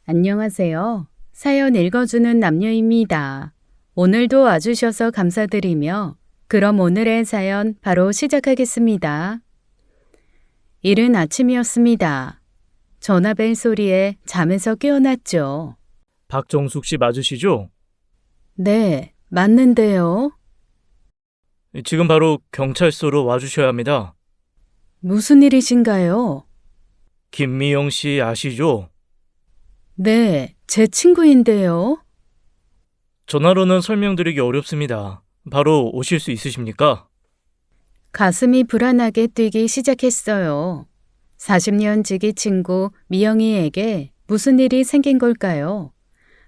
안녕하세요. 사연 읽어주는 남녀입니다. 오늘도 와주셔서 감사드리며 그럼 오늘의 사연 바로 시작하겠습니다. 이른 아침이었습니다. 전화벨 소리에 잠에서 깨어났죠. 박정숙 씨 맞으시죠? 네, 맞는데요. 지금 바로 경찰서로 와주셔야 합니다. 무슨 일이신가요? 김미영 씨 아시죠? 네, 제 친구인데요. 전화로는 설명드리기 어렵습니다. 바로 오실 수 있으십니까? 가슴이 불안하게 뛰기 시작했어요. 40년 지기 친구 미영이에게 무슨 일이 생긴 걸까요?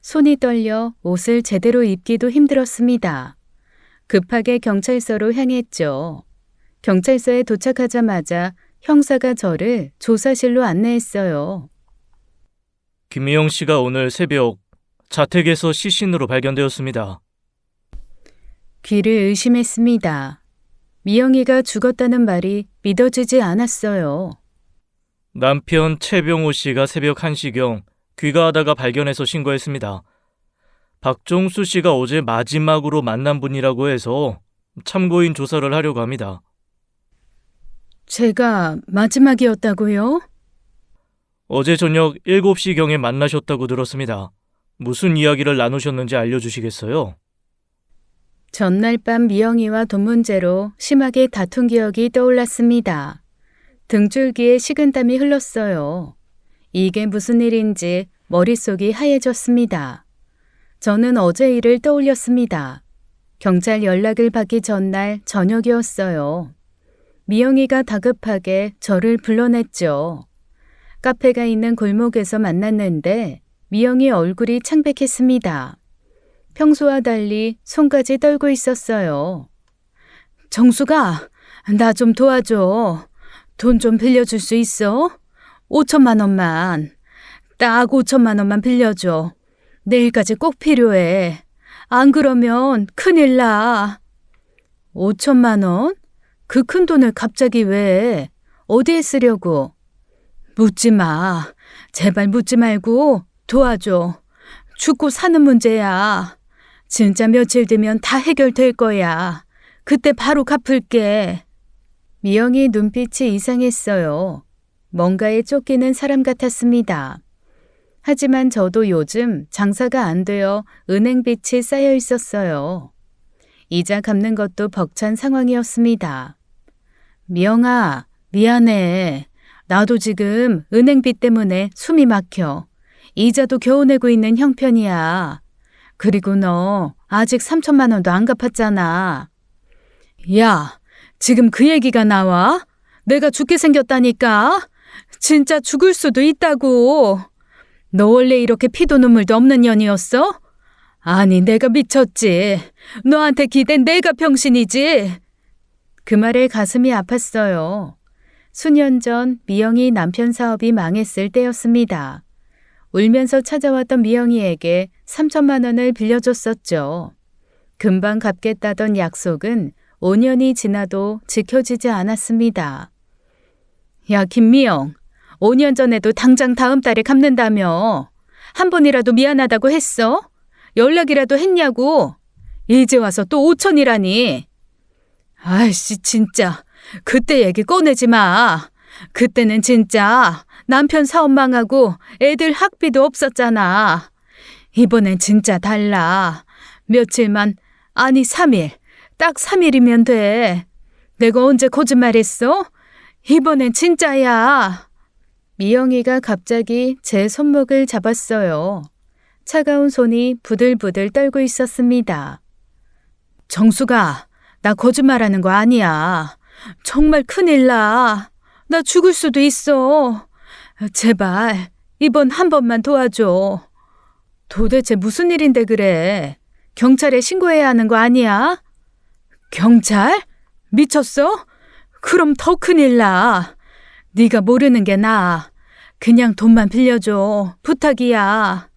손이 떨려 옷을 제대로 입기도 힘들었습니다. 급하게 경찰서로 향했죠. 경찰서에 도착하자마자 형사가 저를 조사실로 안내했어요. 김미영 씨가 오늘 새벽 자택에서 시신으로 발견되었습니다. 귀를 의심했습니다. 미영이가 죽었다는 말이 믿어지지 않았어요. 남편 최병호 씨가 새벽 1시경 귀가하다가 발견해서 신고했습니다. 박정수 씨가 어제 마지막으로 만난 분이라고 해서 참고인 조사를 하려고 합니다. 제가 마지막이었다고요? 어제 저녁 7시경에 만나셨다고 들었습니다. 무슨 이야기를 나누셨는지 알려주시겠어요? 전날 밤 미영이와 돈 문제로 심하게 다툰 기억이 떠올랐습니다. 등줄기에 식은땀이 흘렀어요. 이게 무슨 일인지 머릿속이 하얘졌습니다. 저는 어제 일을 떠올렸습니다. 경찰 연락을 받기 전날 저녁이었어요. 미영이가 다급하게 저를 불러냈죠. 카페가 있는 골목에서 만났는데 미영이 얼굴이 창백했습니다. 평소와 달리 손까지 떨고 있었어요. 정수가, 나 좀 도와줘. 돈 좀 빌려줄 수 있어? 5천만 원만. 딱 5천만 원만 빌려줘. 내일까지 꼭 필요해. 안 그러면 큰일 나. 5천만 원? 그 큰 돈을 갑자기 왜? 어디에 쓰려고? 묻지 마. 제발 묻지 말고 도와줘. 죽고 사는 문제야. 진짜 며칠 뒤면 다 해결될 거야. 그때 바로 갚을게. 미영이 눈빛이 이상했어요. 뭔가에 쫓기는 사람 같았습니다. 하지만 저도 요즘 장사가 안 되어 은행빚이 쌓여 있었어요. 이자 갚는 것도 벅찬 상황이었습니다. 미영아, 미안해. 나도 지금 은행빚 때문에 숨이 막혀. 이자도 겨우 내고 있는 형편이야. 그리고 너 아직 3천만 원도 안 갚았잖아. 야, 지금 그 얘기가 나와? 내가 죽게 생겼다니까? 진짜 죽을 수도 있다고. 너 원래 이렇게 피도 눈물도 없는 년이었어? 아니, 내가 미쳤지. 너한테 기댄 내가 병신이지. 그 말에 가슴이 아팠어요. 수년 전 미영이 남편 사업이 망했을 때였습니다. 울면서 찾아왔던 미영이에게 3천만 원을 빌려줬었죠. 금방 갚겠다던 약속은 5년이 지나도 지켜지지 않았습니다. 야, 김미영, 5년 전에도 당장 다음 달에 갚는다며. 한 번이라도 미안하다고 했어? 연락이라도 했냐고? 이제 와서 또 5천이라니. 아이씨, 진짜. 그때 얘기 꺼내지 마. 그때는 진짜 남편 사업 망하고 애들 학비도 없었잖아. 이번엔 진짜 달라. 며칠만, 아니 3일. 딱 3일이면 돼. 내가 언제 거짓말했어? 이번엔 진짜야. 미영이가 갑자기 제 손목을 잡았어요. 차가운 손이 부들부들 떨고 있었습니다. 정수가, 나 거짓말하는 거 아니야. 정말 큰일 나. 나 죽을 수도 있어. 제발 이번 한 번만 도와줘. 도대체 무슨 일인데 그래? 경찰에 신고해야 하는 거 아니야? 경찰? 미쳤어? 그럼 더 큰일 나. 네가 모르는 게 나아. 그냥 돈만 빌려줘. 부탁이야.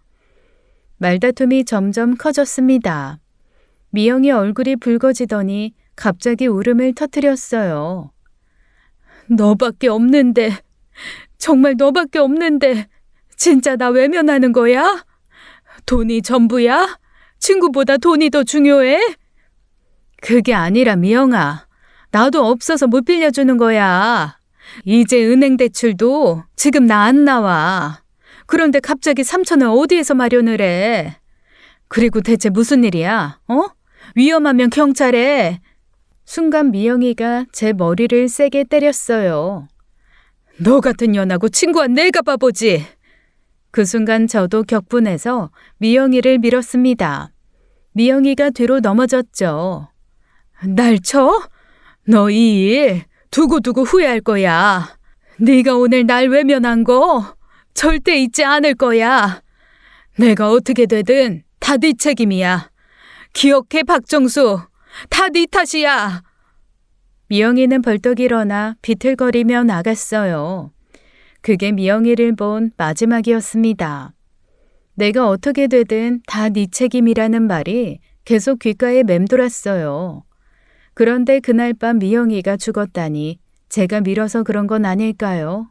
말다툼이 점점 커졌습니다. 미영이 얼굴이 붉어지더니 갑자기 울음을 너밖에 없는데, 정말 너밖에 없는데 진짜 나 외면하는 거야? 돈이 전부야? 친구보다 돈이 더 중요해? 그게 아니라 미영아, 나도 없어서 못 빌려주는 거야. 이제 은행 대출도 지금 나 안 나와. 그런데 갑자기 3천원 어디에서 마련을 해? 그리고 대체 무슨 일이야? 위험하면 경찰에. 순간 미영이가 제 머리를 세게 때렸어요. 너 같은 년하고 친구한 내가 바보지. 그 순간 저도 격분해서 미영이를 밀었습니다. 미영이가 뒤로 넘어졌죠. 날 쳐? 너 이 일 두고두고 후회할 거야. 네가 오늘 날 외면한 거 절대 잊지 않을 거야. 내가 어떻게 되든 다 네 책임이야. 기억해, 박정수. 다 네 탓이야. 미영이는 벌떡 일어나 비틀거리며 나갔어요. 그게 미영이를 본 마지막이었습니다. 내가 어떻게 되든 다 네 책임이라는 말이 계속 귓가에 맴돌았어요. 그런데 그날 밤 미영이가 죽었다니 제가 밀어서 그런 건 아닐까요?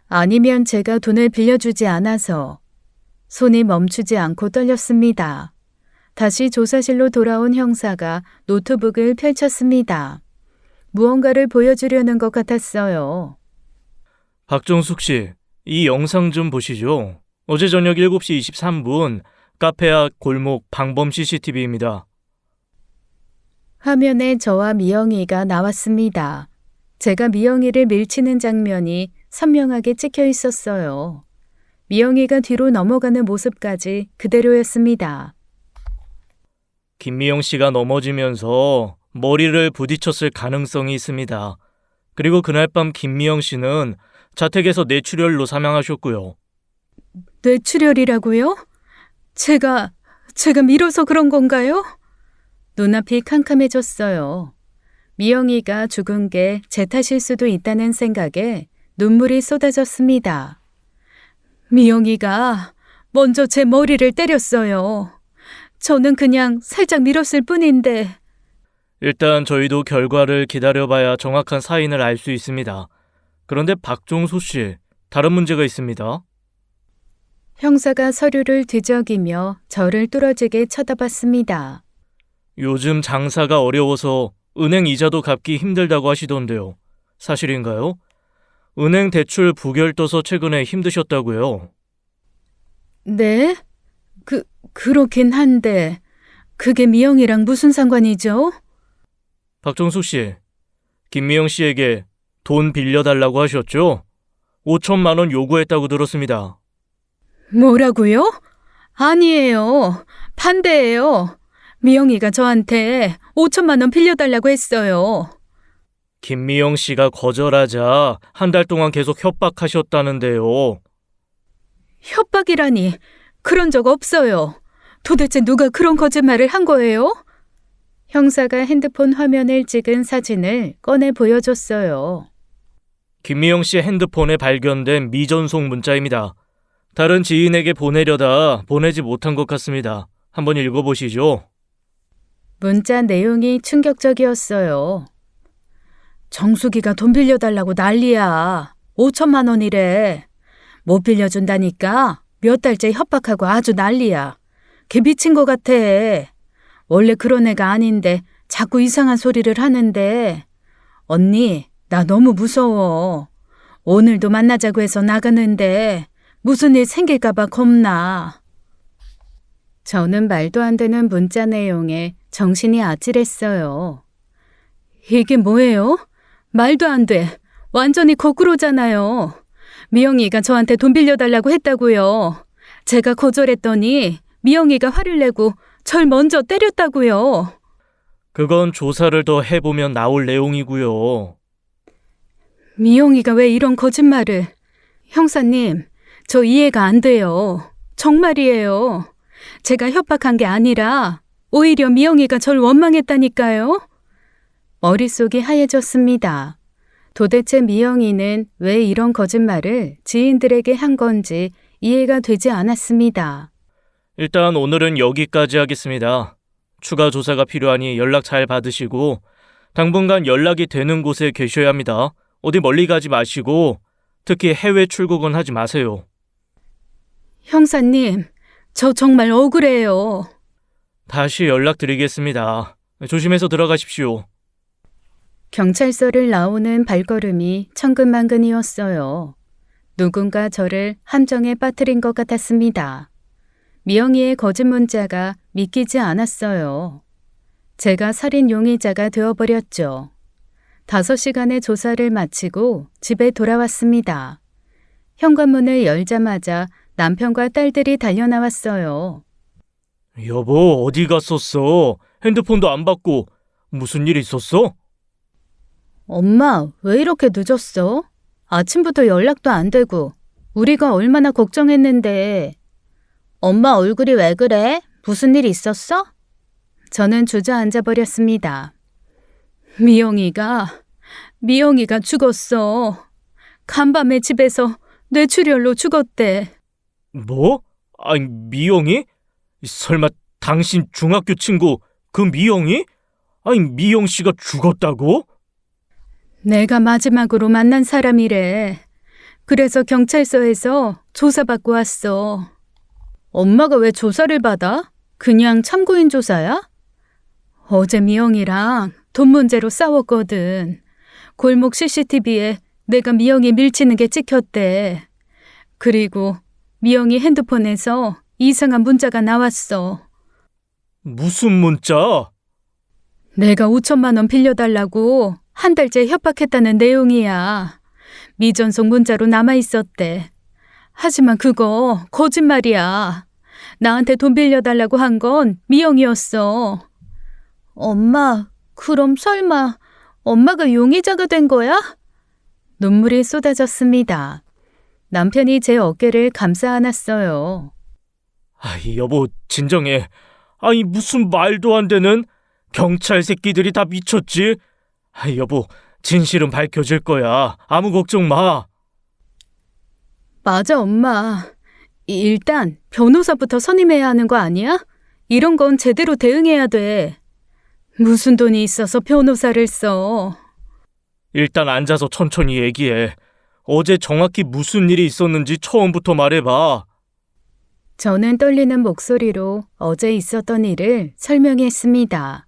아니면 제가 돈을 빌려주지 않아서. 손이 멈추지 않고 떨렸습니다. 다시 조사실로 돌아온 형사가 노트북을 펼쳤습니다. 무언가를 보여주려는 것 같았어요. 박정숙 씨, 이 영상 좀 보시죠. 어제 저녁 7시 23분 카페 앞 골목 방범 CCTV입니다. 화면에 저와 미영이가 나왔습니다. 제가 미영이를 밀치는 장면이 선명하게 찍혀 있었어요. 미영이가 뒤로 넘어가는 모습까지 그대로였습니다. 김미영 씨가 넘어지면서 머리를 부딪혔을 가능성이 있습니다. 그리고 그날 밤 김미영 씨는 자택에서 뇌출혈로 사망하셨고요. 뇌출혈이라고요? 제가 밀어서 그런 건가요? 눈앞이 캄캄해졌어요. 미영이가 죽은 게 제 탓일 수도 있다는 생각에 눈물이 쏟아졌습니다. 미영이가 먼저 제 머리를 때렸어요. 저는 그냥 살짝 밀었을 뿐인데. 일단 저희도 결과를 기다려봐야 정확한 사인을 알 수 있습니다. 그런데 박종수 씨, 다른 문제가 있습니다. 형사가 서류를 뒤적이며 저를 뚫어지게 쳐다봤습니다. 요즘 장사가 어려워서 은행 이자도 갚기 힘들다고 하시던데요. 사실인가요? 은행 대출 부결 떠서 최근에 힘드셨다고요. 네? 그렇긴 한데 그게 미영이랑 무슨 상관이죠? 박정숙 씨, 김미영 씨에게 돈 빌려달라고 하셨죠? 5천만 원 요구했다고 들었습니다. 뭐라고요? 아니에요. 반대예요. 미영이가 저한테 5천만 원 빌려달라고 했어요. 김미영 씨가 거절하자 한 달 동안 계속 협박하셨다는데요. 협박이라니 그런 적 없어요. 도대체 누가 그런 거짓말을 한 거예요? 형사가 핸드폰 화면을 찍은 사진을 꺼내 보여줬어요. 김미영 씨 핸드폰에 발견된 미전송 문자입니다. 다른 지인에게 보내려다 보내지 못한 것 같습니다. 한번 읽어보시죠. 문자 내용이 충격적이었어요. 정수기가 돈 빌려달라고 난리야. 5천만 원이래. 못 빌려준다니까 몇 달째 협박하고 아주 난리야. 걔 미친 것 같아. 원래 그런 애가 아닌데 자꾸 이상한 소리를 하는데. 언니, 나 너무 무서워. 오늘도 만나자고 해서 나가는데 무슨 일 생길까 봐 겁나. 저는 말도 안 되는 문자 내용에 정신이 아찔했어요. 이게 뭐예요? 말도 안 돼. 완전히 거꾸로잖아요. 미영이가 저한테 돈 빌려달라고 했다고요. 제가 거절했더니 미영이가 화를 내고 절 먼저 때렸다고요. 그건 조사를 더 해보면 나올 내용이고요. 미영이가 왜 이런 거짓말을. 형사님, 저 이해가 안 돼요. 정말이에요. 제가 협박한 게 아니라 오히려 미영이가 절 원망했다니까요. 머릿속이 하얘졌습니다. 도대체 미영이는 왜 이런 거짓말을 지인들에게 한 건지 이해가 되지 않았습니다. 일단 오늘은 여기까지 하겠습니다. 추가 조사가 필요하니 연락 잘 받으시고 당분간 연락이 되는 곳에 계셔야 합니다. 어디 멀리 가지 마시고 특히 해외 출국은 하지 마세요. 형사님, 저 정말 억울해요. 다시 연락드리겠습니다. 조심해서 들어가십시오. 경찰서를 나오는 발걸음이 천근만근이었어요. 누군가 저를 함정에 빠뜨린 것 같았습니다. 미영이의 거짓 문자가 믿기지 않았어요. 제가 살인 용의자가 되어버렸죠. 5시간의 조사를 마치고 집에 돌아왔습니다. 현관문을 열자마자 남편과 딸들이 달려나왔어요. 여보, 어디 갔었어? 핸드폰도 안 받고. 무슨 일 있었어? 엄마, 왜 이렇게 늦었어? 아침부터 연락도 안 되고 우리가 얼마나 걱정했는데. 엄마 얼굴이 왜 그래? 무슨 일 있었어? 저는 주저앉아 버렸습니다. 미영이가 죽었어. 간밤에 집에서 뇌출혈로 죽었대. 뭐? 아니, 미영이? 설마 당신 중학교 친구 그 미영이? 아니, 미영 씨가 죽었다고? 내가 마지막으로 만난 사람이래. 그래서 경찰서에서 조사받고 왔어. 엄마가 왜 조사를 받아? 그냥 참고인 조사야? 어제 미영이랑 돈 문제로 싸웠거든. 골목 CCTV에 내가 미영이 밀치는 게 찍혔대. 그리고 미영이 핸드폰에서 이상한 문자가 나왔어. 무슨 문자? 내가 5천만 원 빌려달라고 한 달째 협박했다는 내용이야. 미전송 문자로 남아있었대. 하지만 그거 거짓말이야. 나한테 돈 빌려달라고 한 건 미영이었어. 엄마, 그럼 설마 엄마가 용의자가 된 거야? 눈물이 쏟아졌습니다. 남편이 제 어깨를 감싸 안았어요. 아이, 여보, 진정해. 아니, 무슨 말도 안 되는 경찰 새끼들이 다 미쳤지? 아이, 여보, 진실은 밝혀질 거야. 아무 걱정 마. 맞아, 엄마. 일단 변호사부터 선임해야 하는 거 아니야? 이런 건 제대로 대응해야 돼. 무슨 돈이 있어서 변호사를 써. 일단 앉아서 천천히 얘기해. 어제 정확히 무슨 일이 있었는지 처음부터 말해봐. 저는 떨리는 목소리로 어제 있었던 일을 설명했습니다.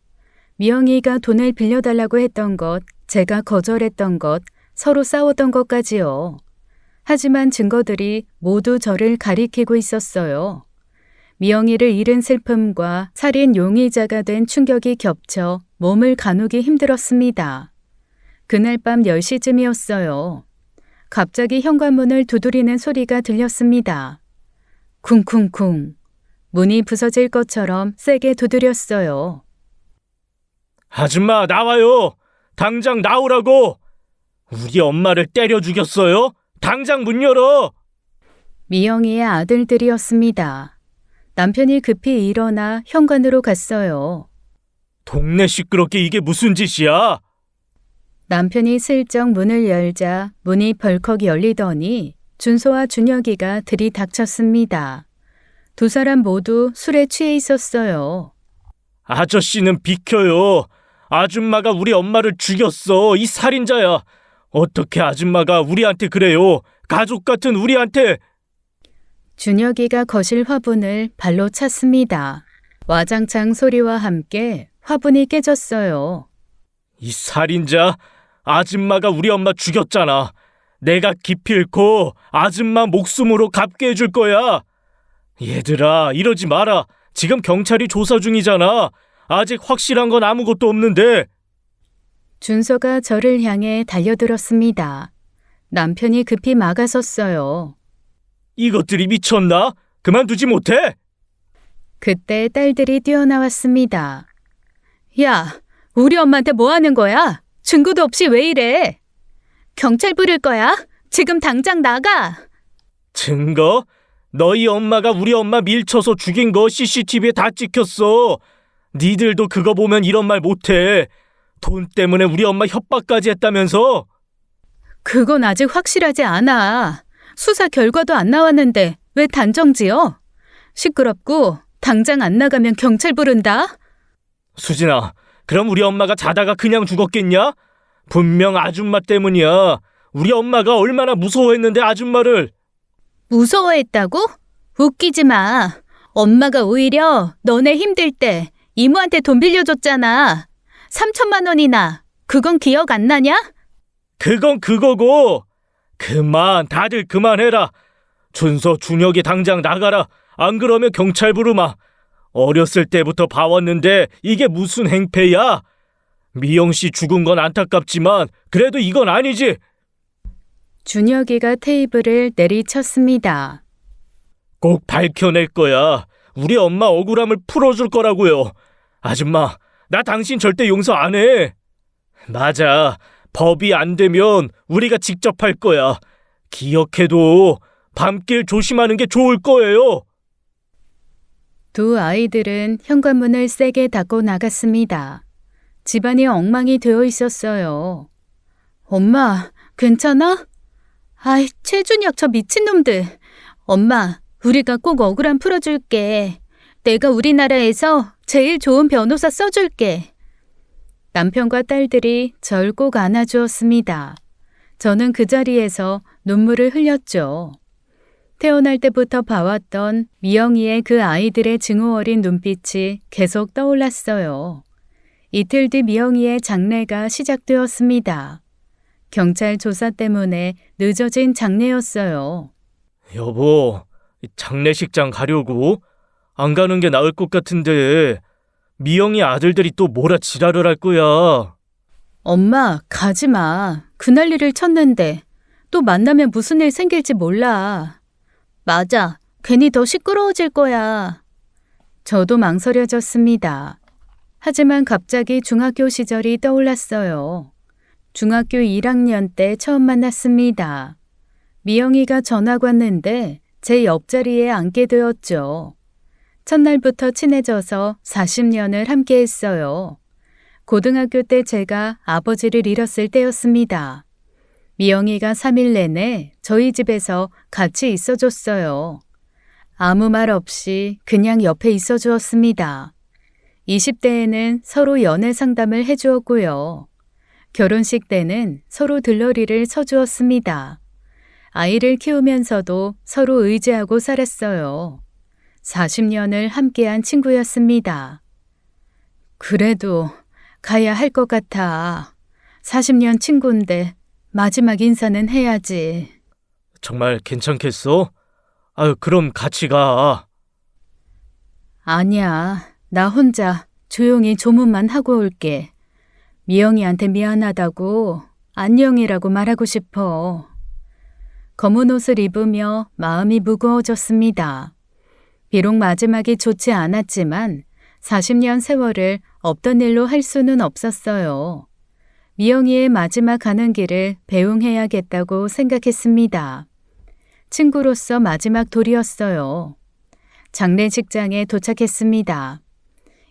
미영이가 돈을 빌려달라고 했던 것, 제가 거절했던 것, 서로 싸웠던 것까지요. 하지만 증거들이 모두 저를 가리키고 있었어요. 미영이를 잃은 슬픔과 살인 용의자가 된 충격이 겹쳐 몸을 가누기 힘들었습니다. 그날 밤 10시쯤이었어요. 갑자기 현관문을 두드리는 소리가 들렸습니다. 쿵쿵쿵. 문이 부서질 것처럼 세게 두드렸어요. 아줌마, 나와요. 당장 나오라고. 우리 엄마를 때려 죽였어요. 당장 문 열어. 미영이의 아들들이었습니다. 남편이 급히 일어나 현관으로 갔어요. 동네 시끄럽게 이게 무슨 짓이야? 남편이 슬쩍 문을 열자 문이 벌컥 열리더니 준서와 준혁이가 들이닥쳤습니다. 두 사람 모두 술에 취해 있었어요. 아저씨는 비켜요. 아줌마가 우리 엄마를 죽였어. 이 살인자야. 어떻게 아줌마가 우리한테 그래요? 가족 같은 우리한테. 준혁이가 거실 화분을 발로 찼습니다. 와장창 소리와 함께 화분이 깨졌어요. 이 살인자. 아줌마가 우리 엄마 죽였잖아. 내가 기필코 아줌마 목숨으로 갚게 해줄 거야. 얘들아, 이러지 마라. 지금 경찰이 조사 중이잖아. 아직 확실한 건 아무것도 없는데. 준서가 저를 향해 달려들었습니다. 남편이 급히 막아섰어요. 이것들이 미쳤나? 그만두지 못해? 그때 딸들이 뛰어나왔습니다. 야, 우리 엄마한테 뭐 하는 거야? 증거도 없이 왜 이래? 경찰 부를 거야? 지금 당장 나가! 증거? 너희 엄마가 우리 엄마 밀쳐서 죽인 거 CCTV에 다 찍혔어. 니들도 그거 보면 이런 말 못해. 돈 때문에 우리 엄마 협박까지 했다면서? 그건 아직 확실하지 않아. 수사 결과도 안 나왔는데 왜 단정지어? 시끄럽고 당장 안 나가면 경찰 부른다? 수진아, 그럼 우리 엄마가 자다가 그냥 죽었겠냐? 분명 아줌마 때문이야. 우리 엄마가 얼마나 무서워했는데 아줌마를. 무서워했다고? 웃기지 마. 엄마가 오히려 너네 힘들 때 이모한테 돈 빌려줬잖아. 3천만 원이나. 그건 기억 안 나냐? 그건 그거고. 다들 그만해라. 준서, 준혁이 당장 나가라. 안 그러면 경찰 부르마. 어렸을 때부터 봐왔는데 이게 무슨 행패야? 미영 씨 죽은 건 안타깝지만 그래도 이건 아니지. 준혁이가 테이블을 내리쳤습니다. 꼭 밝혀낼 거야. 우리 엄마 억울함을 풀어줄 거라고요. 아줌마, 나 당신 절대 용서 안 해. 맞아. 법이 안 되면 우리가 직접 할 거야. 기억해도 밤길 조심하는 게 좋을 거예요. 두 아이들은 현관문을 세게 닫고 나갔습니다. 집안이 엉망이 되어 있었어요. 엄마, 괜찮아? 아이, 최준혁 저 미친놈들. 엄마, 우리가 꼭 억울함 풀어줄게. 내가 우리나라에서 제일 좋은 변호사 써줄게. 남편과 딸들이 절 꼭 안아주었습니다. 저는 그 자리에서 눈물을 흘렸죠. 태어날 때부터 봐왔던 미영이의 그 아이들의 증오 어린 눈빛이 계속 떠올랐어요. 이틀 뒤 미영이의 장례가 시작되었습니다. 경찰 조사 때문에 늦어진 장례였어요. 여보, 장례식장 가려고? 안 가는 게 나을 것 같은데 미영이 아들들이 또 뭐라 지랄을 할 거야. 엄마, 가지 마. 그날 일을 쳤는데 또 만나면 무슨 일 생길지 몰라. 맞아. 괜히 더 시끄러워질 거야. 저도 망설여졌습니다. 하지만 갑자기 중학교 시절이 떠올랐어요. 중학교 1학년 때 처음 만났습니다. 미영이가 전학 왔는데 제 옆자리에 앉게 되었죠. 첫날부터 친해져서 40년을 함께 했어요. 고등학교 때 제가 아버지를 잃었을 때였습니다. 미영이가 3일 내내 저희 집에서 같이 있어줬어요. 아무 말 없이 그냥 옆에 있어주었습니다. 20대에는 서로 연애 상담을 해주었고요. 결혼식 때는 서로 들러리를 서주었습니다. 아이를 키우면서도 서로 의지하고 살았어요. 40년을 함께한 친구였습니다. 그래도 가야 할 것 같아. 40년 친구인데 마지막 인사는 해야지. 정말 괜찮겠어? 아유, 그럼 같이 가. 아니야. 나 혼자 조용히 조문만 하고 올게. 미영이한테 미안하다고 안녕이라고 말하고 싶어. 검은 옷을 입으며 마음이 무거워졌습니다. 비록 마지막이 좋지 않았지만 40년 세월을 없던 일로 할 수는 없었어요. 미영이의 마지막 가는 길을 배웅해야겠다고 생각했습니다. 친구로서 마지막 돌이었어요. 장례식장에 도착했습니다.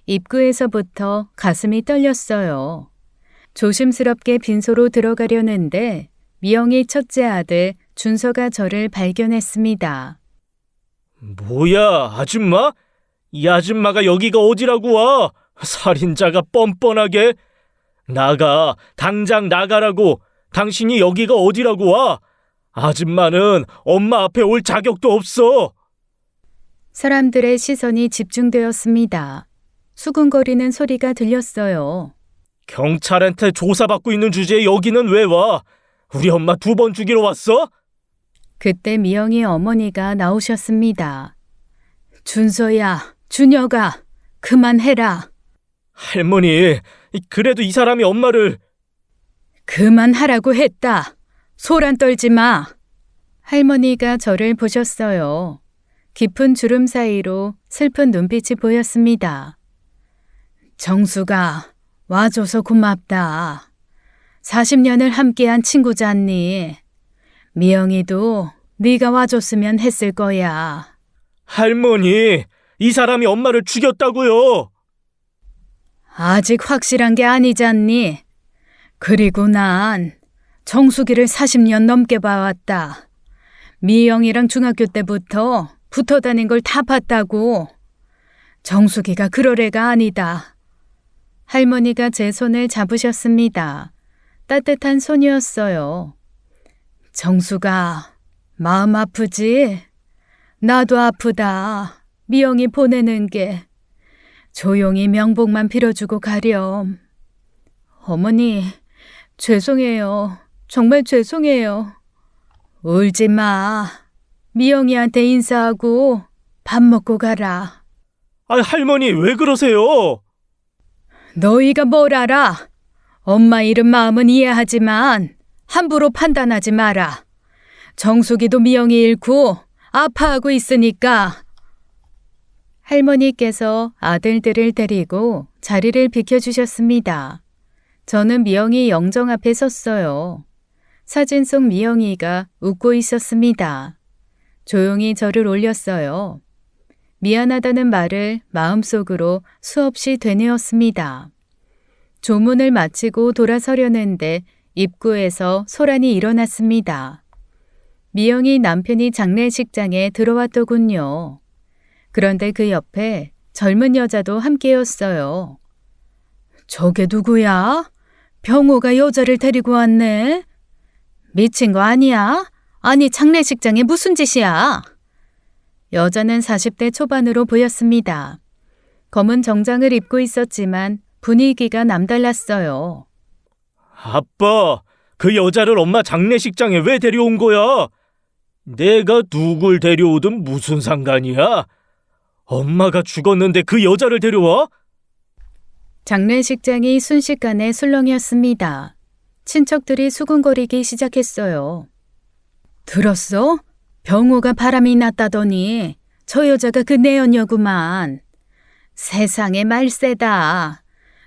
입구에서부터 가슴이 떨렸어요. 조심스럽게 빈소로 들어가려는데 미영이 첫째 아들 준서가 저를 발견했습니다. 뭐야, 아줌마? 이 아줌마가 여기가 어디라고 와? 살인자가 뻔뻔하게. 나가, 당장 나가라고. 당신이 여기가 어디라고 와? 아줌마는 엄마 앞에 올 자격도 없어. 사람들의 시선이 집중되었습니다. 수군거리는 소리가 들렸어요. 경찰한테 조사받고 있는 주제에 여기는 왜 와? 우리 엄마 2번 죽이러 왔어? 그때 미영이 어머니가 나오셨습니다. 준서야, 준혁아, 그만해라. 할머니, 그래도 이 사람이 엄마를... 그만하라고 했다. 소란 떨지 마. 할머니가 저를 보셨어요. 깊은 주름 사이로 슬픈 눈빛이 보였습니다. 정수가 와줘서 고맙다. 40년을 함께한 친구잖니. 미영이도 네가 와줬으면 했을 거야. 할머니, 이 사람이 엄마를 죽였다고요. 아직 확실한 게 아니잖니. 그리고 난 정수기를 40년 넘게 봐왔다. 미영이랑 중학교 때부터 붙어 다닌 걸 다 봤다고. 정수기가 그럴 애가 아니다. 할머니가 제 손을 잡으셨습니다. 따뜻한 손이었어요. 정수가 마음 아프지? 나도 아프다. 미영이 보내는 게. 조용히 명복만 빌어주고 가렴. 어머니, 죄송해요. 정말 죄송해요. 울지 마. 미영이한테 인사하고 밥 먹고 가라. 아, 할머니 왜 그러세요? 너희가 뭘 알아? 엄마 이름 마음은 이해하지만 함부로 판단하지 마라. 정숙이도 미영이 잃고 아파하고 있으니까. 할머니께서 아들들을 데리고 자리를 비켜주셨습니다. 저는 미영이 영정 앞에 섰어요. 사진 속 미영이가 웃고 있었습니다. 조용히 저를 올렸어요. 미안하다는 말을 마음속으로 수없이 되뇌었습니다. 조문을 마치고 돌아서려는데 입구에서 소란이 일어났습니다. 미영이 남편이 장례식장에 들어왔더군요. 그런데 그 옆에 젊은 여자도 함께였어요. 저게 누구야? 병호가 여자를 데리고 왔네? 미친 거 아니야? 아니 장례식장에 무슨 짓이야? 여자는 40대 초반으로 보였습니다. 검은 정장을 입고 있었지만 분위기가 남달랐어요. 아빠, 그 여자를 엄마 장례식장에 왜 데려온 거야? 내가 누굴 데려오든 무슨 상관이야? 엄마가 죽었는데 그 여자를 데려와? 장례식장이 순식간에 술렁이었습니다. 친척들이 수군거리기 시작했어요. 들었어? 병호가 바람이 났다더니 저 여자가 그 내연녀구만. 세상에 말세다.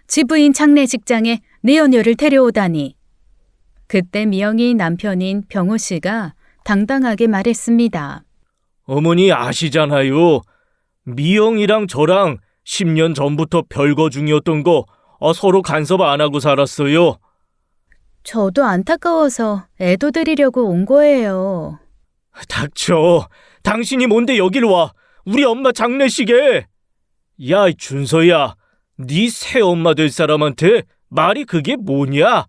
지부인 장례식장에 내연녀를 데려오다니. 그때 미영이 남편인 병호 씨가 당당하게 말했습니다. 어머니 아시잖아요. 미영이랑 저랑 10년 전부터 별거 중이었던 거 서로 간섭 안 하고 살았어요. 저도 안타까워서 애도 드리려고 온 거예요. 닥쳐. 당신이 뭔데 여길 와. 우리 엄마 장례식에. 야, 준서야. 네 새엄마 될 사람한테 말이 그게 뭐냐?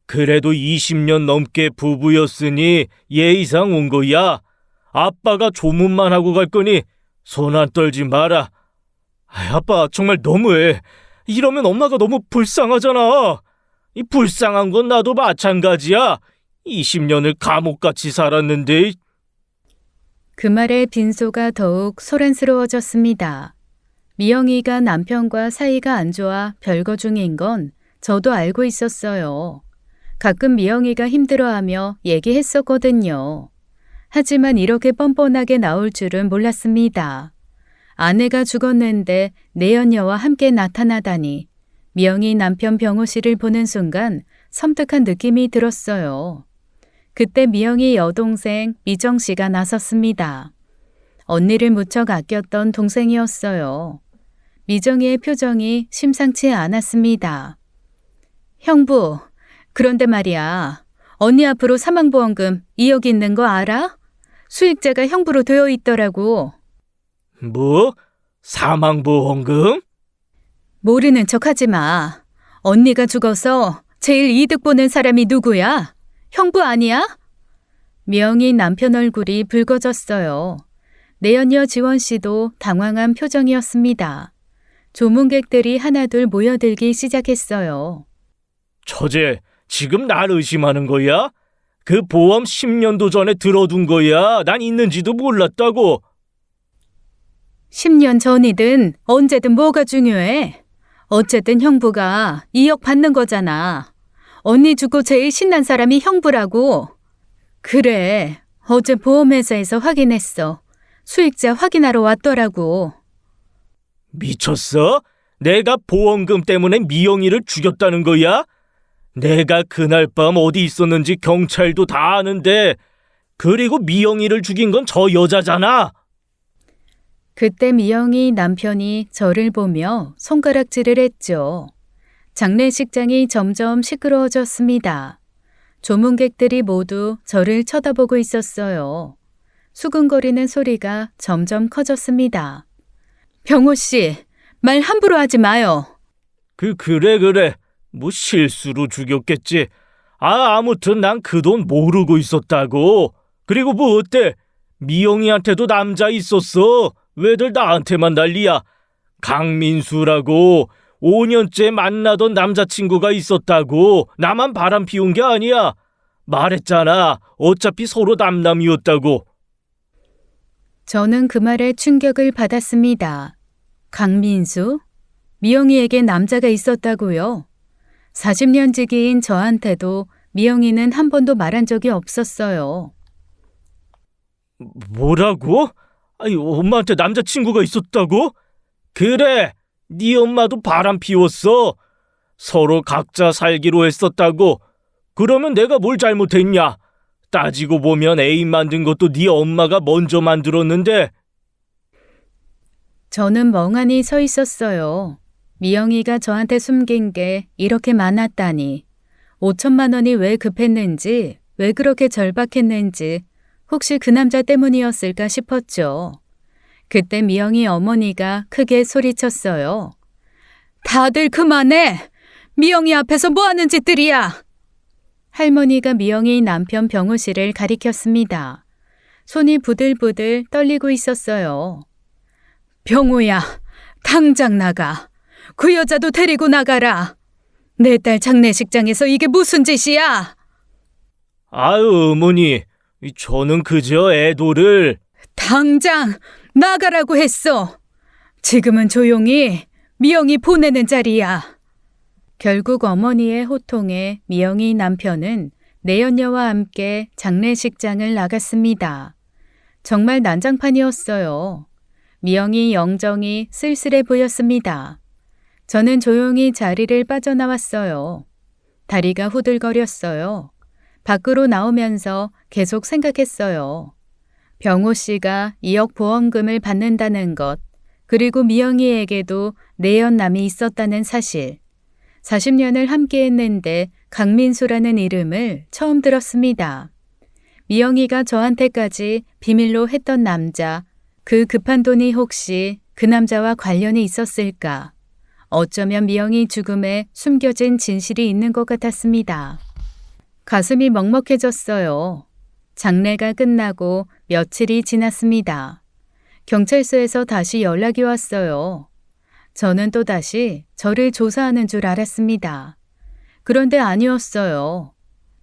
그래도 20년 넘게 부부였으니 예의상 온 거야. 아빠가 조문만 하고 갈 거니 손 안 떨지 마라. 아빠 정말 너무해. 이러면 엄마가 너무 불쌍하잖아. 이 불쌍한 건 나도 마찬가지야. 20년을 감옥같이 살았는데. 그 말에 빈소가 더욱 소란스러워졌습니다. 미영이가 남편과 사이가 안 좋아 별거 중인 건 저도 알고 있었어요. 가끔 미영이가 힘들어하며 얘기했었거든요. 하지만 이렇게 뻔뻔하게 나올 줄은 몰랐습니다. 아내가 죽었는데 내연녀와 함께 나타나다니 미영이 남편 병호 씨를 보는 순간 섬뜩한 느낌이 들었어요. 그때 미영이 여동생 미정 씨가 나섰습니다. 언니를 무척 아꼈던 동생이었어요. 미정이의 표정이 심상치 않았습니다. 형부, 그런데 말이야. 언니 앞으로 사망보험금 2억 있는 거 알아? 수익자가 형부로 되어 있더라고. 뭐? 사망보험금? 모르는 척 하지 마. 언니가 죽어서 제일 이득 보는 사람이 누구야? 형부 아니야? 미영이 남편 얼굴이 붉어졌어요. 내연녀 지원 씨도 당황한 표정이었습니다. 조문객들이 하나둘 모여들기 시작했어요. 처제, 지금 날 의심하는 거야? 그 보험 10년도 전에 들어둔 거야. 난 있는지도 몰랐다고. 10년 전이든 언제든 뭐가 중요해? 어쨌든 형부가 2억 받는 거잖아. 언니 죽고 제일 신난 사람이 형부라고. 그래, 어제 보험회사에서 확인했어. 수익자 확인하러 왔더라고. 미쳤어? 내가 보험금 때문에 미영이를 죽였다는 거야? 내가 그날 밤 어디 있었는지 경찰도 다 아는데, 그리고 미영이를 죽인 건 저 여자잖아. 그때 미영이 남편이 저를 보며 손가락질을 했죠. 장례식장이 점점 시끄러워졌습니다. 조문객들이 모두 저를 쳐다보고 있었어요. 수근거리는 소리가 점점 커졌습니다. 병호 씨, 말 함부로 하지 마요. 그래. 뭐 실수로 죽였겠지. 아무튼 난 그 돈 모르고 있었다고. 그리고 뭐 어때? 미영이한테도 남자 있었어. 왜들 나한테만 난리야? 강민수라고 5년째 만나던 남자친구가 있었다고. 나만 바람 피운 게 아니야. 말했잖아. 어차피 서로 남남이었다고. 저는 그 말에 충격을 받았습니다. 강민수? 미영이에게 남자가 있었다고요? 40년 지기인 저한테도 미영이는 한 번도 말한 적이 없었어요. 뭐라고? 아니, 엄마한테 남자친구가 있었다고? 그래, 네 엄마도 바람 피웠어. 서로 각자 살기로 했었다고. 그러면 내가 뭘 잘못했냐? 따지고 보면 애인 만든 것도 네 엄마가 먼저 만들었는데. 저는 멍하니 서 있었어요. 미영이가 저한테 숨긴 게 이렇게 많았다니. 5천만 원이 왜 급했는지, 왜 그렇게 절박했는지, 혹시 그 남자 때문이었을까 싶었죠. 그때 미영이 어머니가 크게 소리쳤어요. 다들 그만해! 미영이 앞에서 뭐 하는 짓들이야! 할머니가 미영이 남편 병호 씨를 가리켰습니다. 손이 부들부들 떨리고 있었어요. 병호야, 당장 나가. 그 여자도 데리고 나가라. 내 딸 장례식장에서 이게 무슨 짓이야? 아유, 어머니. 저는 그저 애도를. 당장 나가라고 했어. 지금은 조용히 미영이 보내는 자리야. 결국 어머니의 호통에 미영이 남편은 내연녀와 함께 장례식장을 나갔습니다. 정말 난장판이었어요. 미영이 영정이 쓸쓸해 보였습니다. 저는 조용히 자리를 빠져나왔어요. 다리가 후들거렸어요. 밖으로 나오면서 계속 생각했어요. 병호 씨가 2억 보험금을 받는다는 것, 그리고 미영이에게도 내연남이 있었다는 사실. 40년을 함께했는데 강민수라는 이름을 처음 들었습니다. 미영이가 저한테까지 비밀로 했던 남자, 그 급한 돈이 혹시 그 남자와 관련이 있었을까? 어쩌면 미영이 죽음에 숨겨진 진실이 있는 것 같았습니다. 가슴이 먹먹해졌어요. 장례가 끝나고 며칠이 지났습니다. 경찰서에서 다시 연락이 왔어요. 저는 또다시 저를 조사하는 줄 알았습니다. 그런데 아니었어요.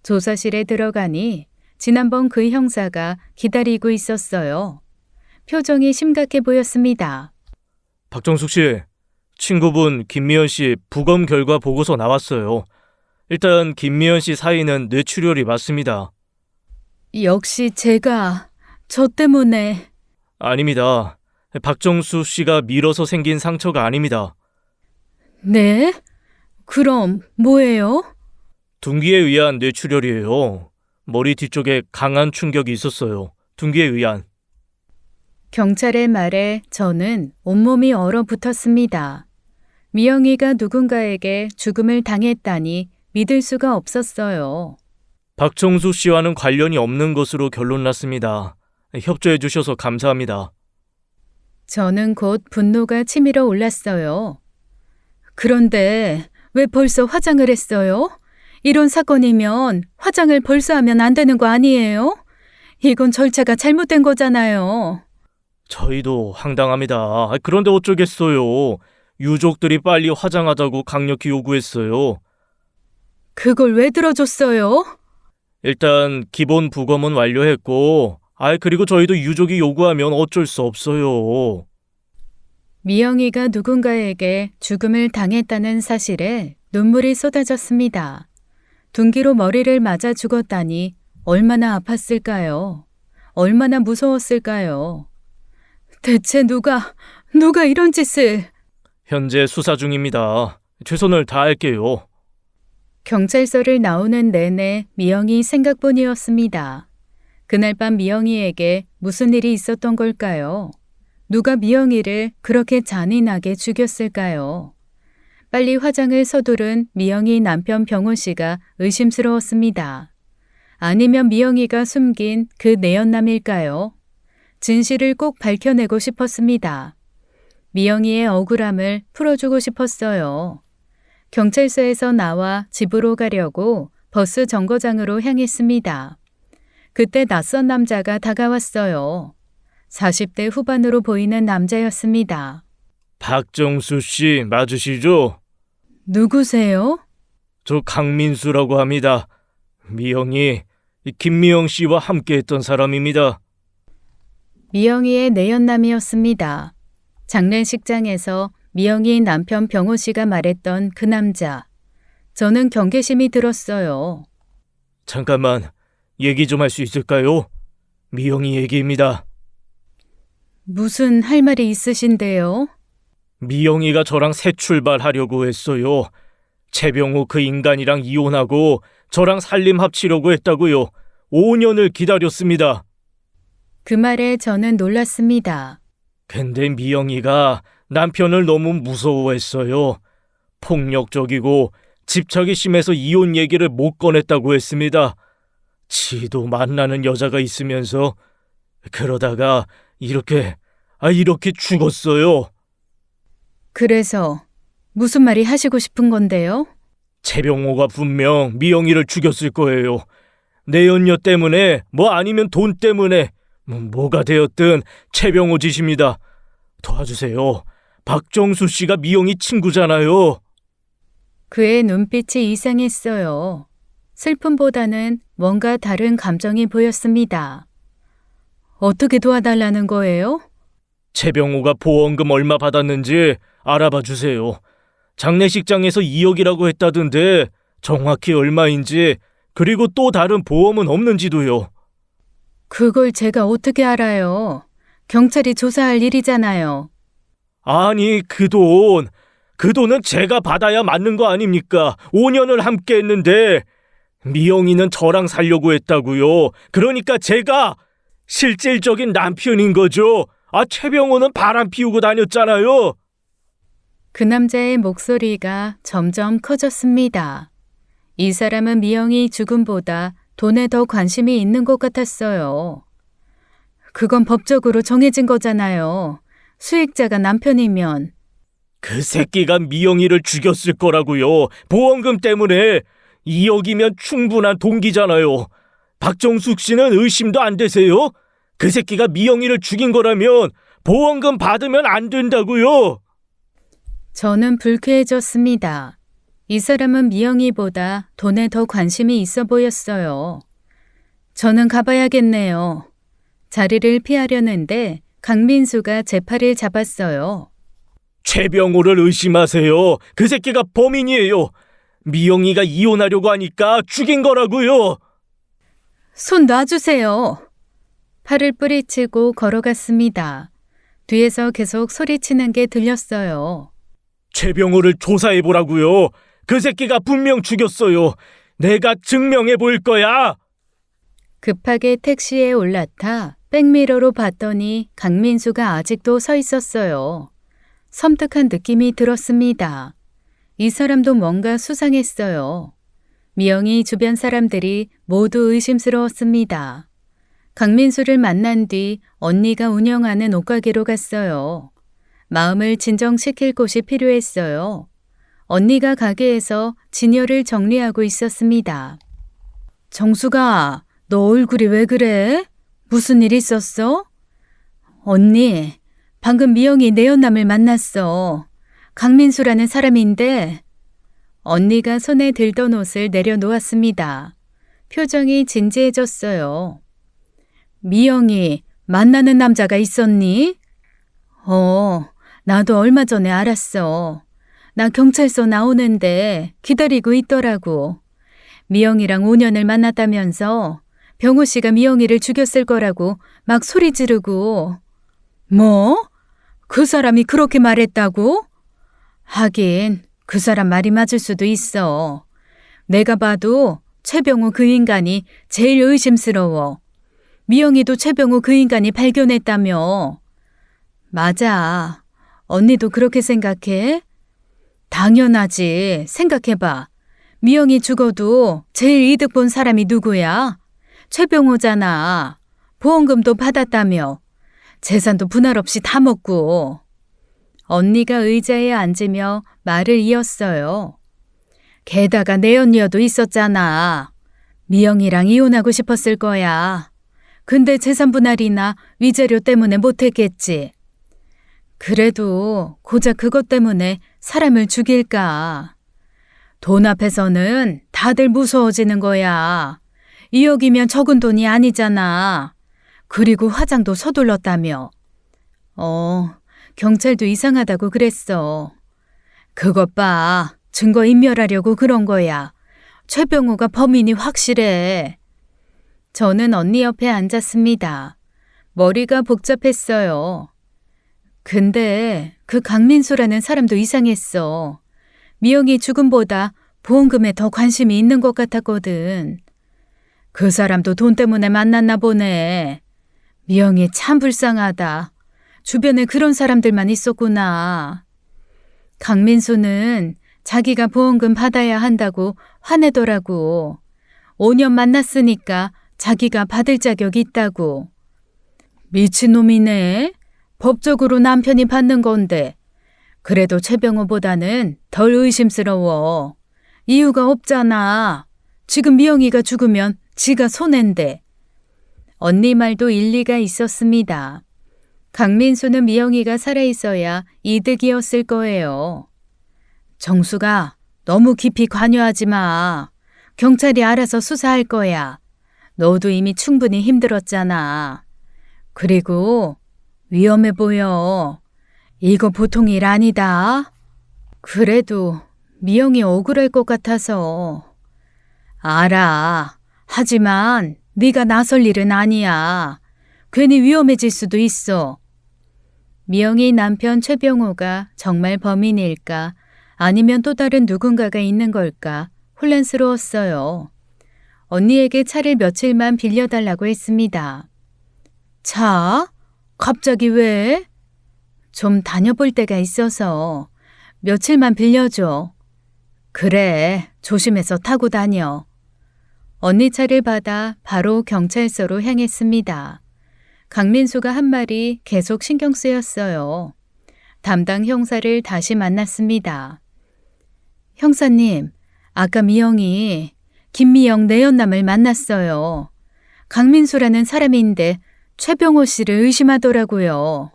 조사실에 들어가니 지난번 그 형사가 기다리고 있었어요. 표정이 심각해 보였습니다. 박정숙 씨, 친구분 김미연 씨 부검 결과 보고서 나왔어요. 일단 김미연 씨 사인은 뇌출혈이 맞습니다. 역시 제가 저 때문에... 아닙니다. 박정수 씨가 밀어서 생긴 상처가 아닙니다. 네? 그럼 뭐예요? 둔기에 의한 뇌출혈이에요. 머리 뒤쪽에 강한 충격이 있었어요. 둔기에 의한. 경찰의 말에 저는 온몸이 얼어붙었습니다. 미영이가 누군가에게 죽음을 당했다니 믿을 수가 없었어요. 박정수 씨와는 관련이 없는 것으로 결론났습니다. 협조해 주셔서 감사합니다. 저는 곧 분노가 치밀어 올랐어요. 그런데 왜 벌써 화장을 했어요? 이런 사건이면 화장을 벌써 하면 안 되는 거 아니에요? 이건 절차가 잘못된 거잖아요. 저희도 황당합니다. 그런데 어쩌겠어요. 유족들이 빨리 화장하자고 강력히 요구했어요. 그걸 왜 들어줬어요? 일단 기본 부검은 완료했고, 그리고 저희도 유족이 요구하면 어쩔 수 없어요. 미영이가 누군가에게 죽음을 당했다는 사실에 눈물이 쏟아졌습니다. 둔기로 머리를 맞아 죽었다니 얼마나 아팠을까요? 얼마나 무서웠을까요? 대체 누가 이런 짓을... 현재 수사 중입니다. 최선을 다할게요. 경찰서를 나오는 내내 미영이 생각뿐이었습니다. 그날 밤 미영이에게 무슨 일이 있었던 걸까요? 누가 미영이를 그렇게 잔인하게 죽였을까요? 빨리 화장을 서두른 미영이 남편 병호 씨가 의심스러웠습니다. 아니면 미영이가 숨긴 그 내연남일까요? 진실을 꼭 밝혀내고 싶었습니다. 미영이의 억울함을 풀어주고 싶었어요. 경찰서에서 나와 집으로 가려고 버스 정거장으로 향했습니다. 그때 낯선 남자가 다가왔어요. 40대 후반으로 보이는 남자였습니다. 박정수 씨 맞으시죠? 누구세요? 저 강민수라고 합니다. 미영이 김미영 씨와 함께했던 사람입니다. 미영이의 내연남이었습니다. 장례식장에서 미영이 남편 병호 씨가 말했던 그 남자. 저는 경계심이 들었어요. 잠깐만 얘기 좀 할 수 있을까요? 미영이 얘기입니다. 무슨 할 말이 있으신데요? 미영이가 저랑 새 출발하려고 했어요. 최병호 그 인간이랑 이혼하고 저랑 살림 합치려고 했다고요. 5년을 기다렸습니다. 그 말에 저는 놀랐습니다. 근데 미영이가 남편을 너무 무서워했어요. 폭력적이고 집착이 심해서 이혼 얘기를 못 꺼냈다고 했습니다. 지도 만나는 여자가 있으면서 그러다가 이렇게 죽었어요. 그래서 무슨 말이 하시고 싶은 건데요? 최병호가 분명 미영이를 죽였을 거예요. 내연녀 때문에 아니면 돈 때문에 뭐가 되었든 최병호 짓입니다. 도와주세요. 박정수 씨가 미영이 친구잖아요. 그의 눈빛이 이상했어요. 슬픔보다는 뭔가 다른 감정이 보였습니다. 어떻게 도와달라는 거예요? 최병호가 보험금 얼마 받았는지 알아봐 주세요. 장례식장에서 2억이라고 했다던데 정확히 얼마인지 그리고 또 다른 보험은 없는지도요. 그걸 제가 어떻게 알아요? 경찰이 조사할 일이잖아요. 아니 그 돈은 제가 받아야 맞는 거 아닙니까? 5년을 함께 했는데 미영이는 저랑 살려고 했다고요. 그러니까 제가 실질적인 남편인 거죠. 최병호는 바람 피우고 다녔잖아요. 그 남자의 목소리가 점점 커졌습니다. 이 사람은 미영이 죽음보다 돈에 더 관심이 있는 것 같았어요. 그건 법적으로 정해진 거잖아요. 수익자가 남편이면. 그 새끼가 미영이를 죽였을 거라고요. 보험금 때문에 2억이면 충분한 동기잖아요. 박정숙 씨는 의심도 안 되세요? 그 새끼가 미영이를 죽인 거라면 보험금 받으면 안 된다고요. 저는 불쾌해졌습니다. 이 사람은 미영이보다 돈에 더 관심이 있어 보였어요. 저는 가봐야겠네요. 자리를 피하려는데 강민수가 제 팔을 잡았어요. 최병호를 의심하세요. 그 새끼가 범인이에요. 미영이가 이혼하려고 하니까 죽인 거라고요. 손 놔주세요. 팔을 뿌리치고 걸어갔습니다. 뒤에서 계속 소리치는 게 들렸어요. 최병호를 조사해보라고요. 그 새끼가 분명 죽였어요. 내가 증명해 볼 거야. 급하게 택시에 올라타 백미러로 봤더니 강민수가 아직도 서 있었어요. 섬뜩한 느낌이 들었습니다. 이 사람도 뭔가 수상했어요. 미영이 주변 사람들이 모두 의심스러웠습니다. 강민수를 만난 뒤 언니가 운영하는 옷가게로 갔어요. 마음을 진정시킬 곳이 필요했어요. 언니가 가게에서 진열을 정리하고 있었습니다. 정수가, 너 얼굴이 왜 그래? 무슨 일 있었어? 언니, 방금 미영이 내연남을 만났어. 강민수라는 사람인데. 언니가 손에 들던 옷을 내려놓았습니다. 표정이 진지해졌어요. 미영이 만나는 남자가 있었니? 나도 얼마 전에 알았어. 나 경찰서 나오는데 기다리고 있더라고. 미영이랑 5년을 만났다면서 병호 씨가 미영이를 죽였을 거라고 막 소리 지르고. 뭐? 그 사람이 그렇게 말했다고? 하긴 그 사람 말이 맞을 수도 있어. 내가 봐도 최병호 그 인간이 제일 의심스러워. 미영이도 최병호 그 인간이 발견했다며. 맞아. 언니도 그렇게 생각해? 당연하지. 생각해봐. 미영이 죽어도 제일 이득 본 사람이 누구야? 최병호잖아. 보험금도 받았다며. 재산도 분할 없이 다 먹고. 언니가 의자에 앉으며 말을 이었어요. 게다가 내 언니여도 있었잖아. 미영이랑 이혼하고 싶었을 거야. 근데 재산 분할이나 위자료 때문에 못했겠지. 그래도 고작 그것 때문에 사람을 죽일까? 돈 앞에서는 다들 무서워지는 거야. 2억이면 적은 돈이 아니잖아. 그리고 화장도 서둘렀다며. 경찰도 이상하다고 그랬어. 그것 봐. 증거 인멸하려고 그런 거야. 최병호가 범인이 확실해. 저는 언니 옆에 앉았습니다. 머리가 복잡했어요. 근데 그 강민수라는 사람도 이상했어. 미영이 죽음보다 보험금에 더 관심이 있는 것 같았거든. 그 사람도 돈 때문에 만났나 보네. 미영이 참 불쌍하다. 주변에 그런 사람들만 있었구나. 강민수는 자기가 보험금 받아야 한다고 화내더라고. 5년 만났으니까 자기가 받을 자격이 있다고. 미친놈이네. 법적으로 남편이 받는 건데. 그래도 최병호보다는 덜 의심스러워. 이유가 없잖아. 지금 미영이가 죽으면 지가 손해인데. 언니 말도 일리가 있었습니다. 강민수는 미영이가 살아있어야 이득이었을 거예요. 정수가 너무 깊이 관여하지 마. 경찰이 알아서 수사할 거야. 너도 이미 충분히 힘들었잖아. 그리고 위험해 보여. 이거 보통 일 아니다. 그래도 미영이 억울할 것 같아서. 알아. 하지만 네가 나설 일은 아니야. 괜히 위험해질 수도 있어. 미영이 남편 최병호가 정말 범인일까? 아니면 또 다른 누군가가 있는 걸까? 혼란스러웠어요. 언니에게 차를 며칠만 빌려달라고 했습니다. 차? 갑자기 왜? 좀 다녀볼 데가 있어서 며칠만 빌려줘. 그래, 조심해서 타고 다녀. 언니 차를 받아 바로 경찰서로 향했습니다. 강민수가 한 말이 계속 신경 쓰였어요. 담당 형사를 다시 만났습니다. 형사님, 아까 미영이 김미영 내연남을 만났어요. 강민수라는 사람인데 최병호 씨를 의심하더라고요.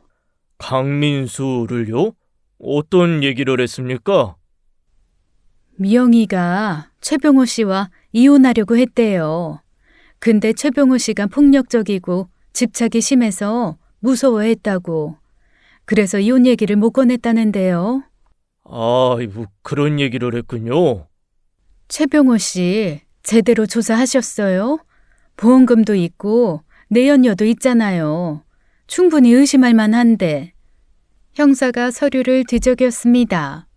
강민수를요? 어떤 얘기를 했습니까? 미영이가 최병호 씨와 이혼하려고 했대요. 근데 최병호 씨가 폭력적이고 집착이 심해서 무서워했다고. 그래서 이혼 얘기를 못 꺼냈다는데요. 그런 얘기를 했군요. 최병호 씨 제대로 조사하셨어요? 보험금도 있고 내연녀도 있잖아요. 충분히 의심할 만한데. 형사가 서류를 뒤적였습니다.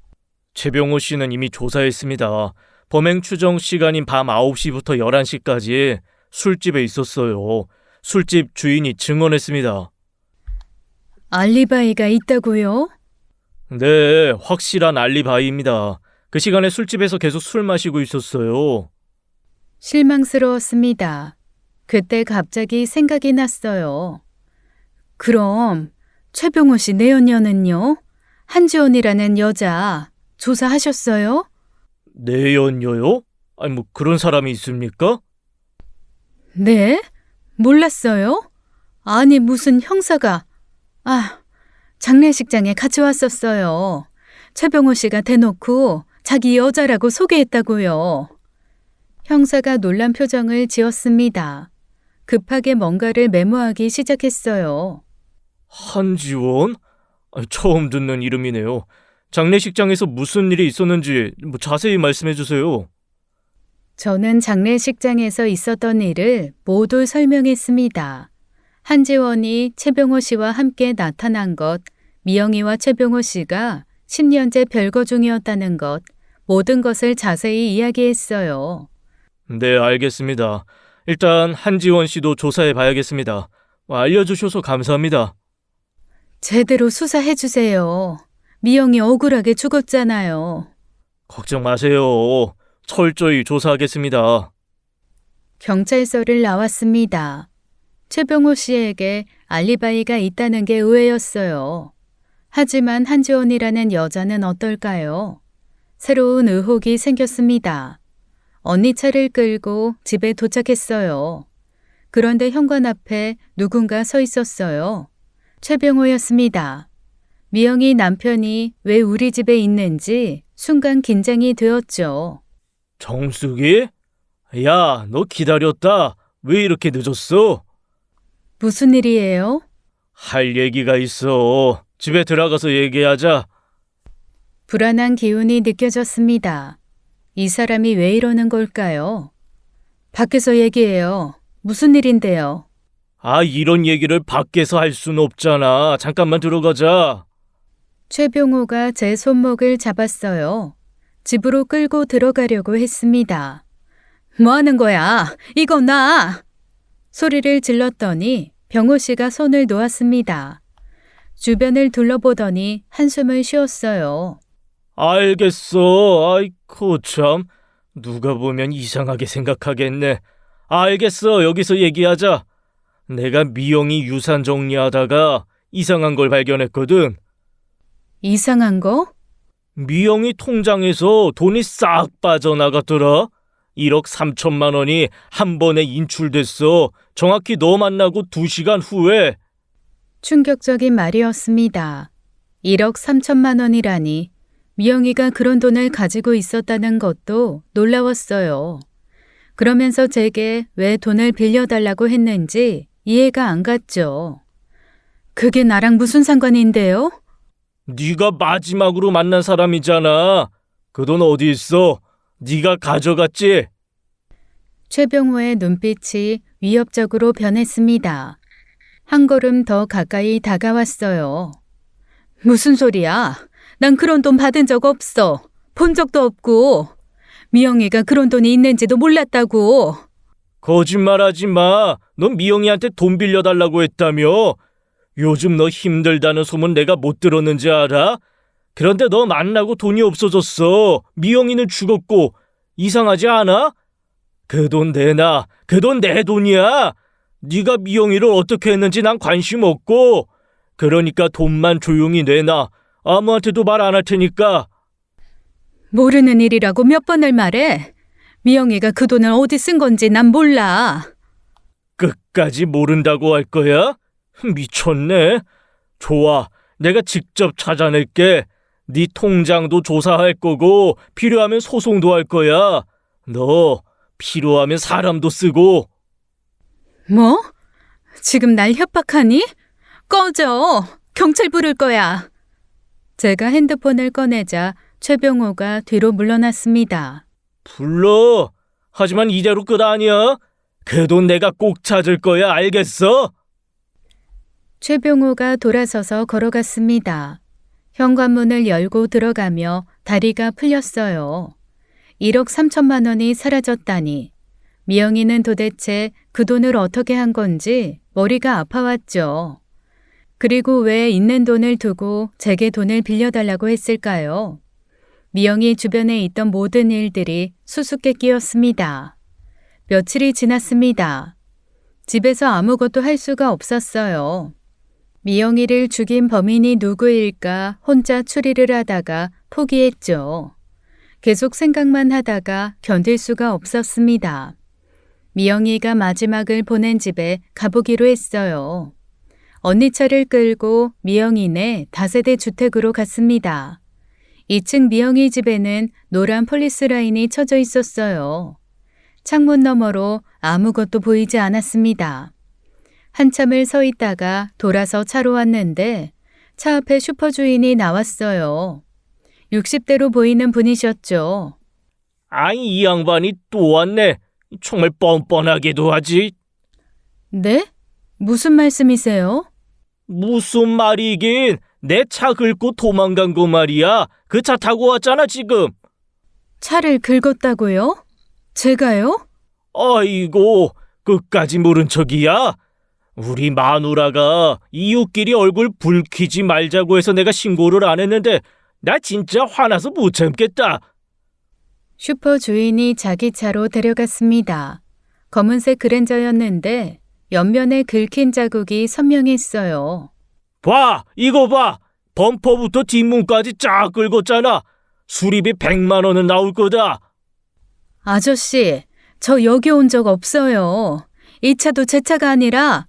최병호 씨는 이미 조사했습니다. 범행 추정 시간인 밤 9시부터 11시까지 술집에 있었어요. 술집 주인이 증언했습니다. 알리바이가 있다고요? 네, 확실한 알리바이입니다. 그 시간에 술집에서 계속 술 마시고 있었어요. 실망스러웠습니다. 그때 갑자기 생각이 났어요. 그럼 최병호 씨 내연녀는요? 한지원이라는 여자 조사하셨어요? 내연녀요? 그런 사람이 있습니까? 네? 몰랐어요? 아니 무슨 형사가 장례식장에 같이 왔었어요. 최병호 씨가 대놓고 자기 여자라고 소개했다고요. 형사가 놀란 표정을 지었습니다. 급하게 뭔가를 메모하기 시작했어요. 한지원? 처음 듣는 이름이네요. 장례식장에서 무슨 일이 있었는지 자세히 말씀해 주세요. 저는 장례식장에서 있었던 일을 모두 설명했습니다. 한지원이 최병호 씨와 함께 나타난 것, 미영이와 최병호 씨가 10년째 별거 중이었다는 것, 모든 것을 자세히 이야기했어요. 네, 알겠습니다. 일단 한지원 씨도 조사해 봐야겠습니다. 알려주셔서 감사합니다. 제대로 수사해 주세요. 미영이 억울하게 죽었잖아요. 걱정 마세요. 철저히 조사하겠습니다. 경찰서를 나왔습니다. 최병호 씨에게 알리바이가 있다는 게 의외였어요. 하지만 한지원이라는 여자는 어떨까요? 새로운 의혹이 생겼습니다. 언니 차를 끌고 집에 도착했어요. 그런데 현관 앞에 누군가 서 있었어요. 최병호였습니다. 미영이 남편이 왜 우리 집에 있는지 순간 긴장이 되었죠. 정숙이? 야, 너 기다렸다. 왜 이렇게 늦었어? 무슨 일이에요? 할 얘기가 있어. 집에 들어가서 얘기하자. 불안한 기운이 느껴졌습니다. 이 사람이 왜 이러는 걸까요? 밖에서 얘기해요. 무슨 일인데요? 아, 이런 얘기를 밖에서 할 순 없잖아. 잠깐만 들어가자. 최병호가 제 손목을 잡았어요. 집으로 끌고 들어가려고 했습니다. 뭐 하는 거야? 이거 놔! 소리를 질렀더니 병호 씨가 손을 놓았습니다. 주변을 둘러보더니 한숨을 쉬었어요. 알겠어. 아이코 참. 누가 보면 이상하게 생각하겠네. 알겠어. 여기서 얘기하자. 내가 미영이 유산 정리하다가 이상한 걸 발견했거든. 이상한 거? 미영이 통장에서 돈이 싹 빠져나갔더라. 1억 3천만 원이 한 번에 인출됐어. 정확히 너 만나고 2시간 후에. 충격적인 말이었습니다. 1억 3천만 원이라니 미영이가 그런 돈을 가지고 있었다는 것도 놀라웠어요. 그러면서 제게 왜 돈을 빌려달라고 했는지 이해가 안 갔죠. 그게 나랑 무슨 상관인데요? 네가 마지막으로 만난 사람이잖아. 그 돈 어디 있어? 네가 가져갔지? 최병호의 눈빛이 위협적으로 변했습니다. 한 걸음 더 가까이 다가왔어요. 무슨 소리야? 난 그런 돈 받은 적 없어. 본 적도 없고. 미영이가 그런 돈이 있는지도 몰랐다고. 거짓말하지 마. 너 미영이한테 돈 빌려달라고 했다며. 요즘 너 힘들다는 소문 내가 못 들었는지 알아? 그런데 너 만나고 돈이 없어졌어. 미영이는 죽었고. 이상하지 않아? 그 돈 내놔. 그 돈 내 돈이야. 네가 미영이를 어떻게 했는지 난 관심 없고. 그러니까 돈만 조용히 내놔. 아무한테도 말 안 할 테니까. 모르는 일이라고 몇 번을 말해. 미영이가 그 돈을 어디 쓴 건지 난 몰라. 끝까지 모른다고 할 거야? 미쳤네. 좋아. 내가 직접 찾아낼게. 네 통장도 조사할 거고 필요하면 소송도 할 거야. 너 필요하면 사람도 쓰고. 뭐? 지금 날 협박하니? 꺼져. 경찰 부를 거야. 제가 핸드폰을 꺼내자 최병호가 뒤로 물러났습니다. 불러. 하지만 이대로 끝 아니야. 그 돈 내가 꼭 찾을 거야. 알겠어? 최병호가 돌아서서 걸어갔습니다. 현관문을 열고 들어가며 다리가 풀렸어요. 1억 3천만 원이 사라졌다니. 미영이는 도대체 그 돈을 어떻게 한 건지 머리가 아파왔죠. 그리고 왜 있는 돈을 두고 제게 돈을 빌려달라고 했을까요? 미영이 주변에 있던 모든 일들이 수수께끼였습니다. 며칠이 지났습니다. 집에서 아무것도 할 수가 없었어요. 미영이를 죽인 범인이 누구일까 혼자 추리를 하다가 포기했죠. 계속 생각만 하다가 견딜 수가 없었습니다. 미영이가 마지막을 보낸 집에 가보기로 했어요. 언니 차를 끌고 미영이네 다세대 주택으로 갔습니다. 2층 미영이 집에는 노란 폴리스 라인이 쳐져 있었어요. 창문 너머로 아무것도 보이지 않았습니다. 한참을 서 있다가 돌아서 차로 왔는데 차 앞에 슈퍼 주인이 나왔어요. 60대로 보이는 분이셨죠. 아이, 이 양반이 또 왔네. 정말 뻔뻔하게도 하지. 네? 무슨 말씀이세요? 무슨 말이긴. 내 차 긁고 도망간 거 말이야. 그 차 타고 왔잖아 지금. 차를 긁었다고요? 제가요? 아이고, 끝까지 모른 척이야. 우리 마누라가 이웃끼리 얼굴 붉히지 말자고 해서 내가 신고를 안 했는데 나 진짜 화나서 못 참겠다. 슈퍼 주인이 자기 차로 데려갔습니다. 검은색 그랜저였는데 옆면에 긁힌 자국이 선명했어요. 봐, 이거 봐. 범퍼부터 뒷문까지 쫙 긁었잖아. 수리비 100만 원은 나올 거다. 아저씨, 저 여기 온 적 없어요. 이 차도 제 차가 아니라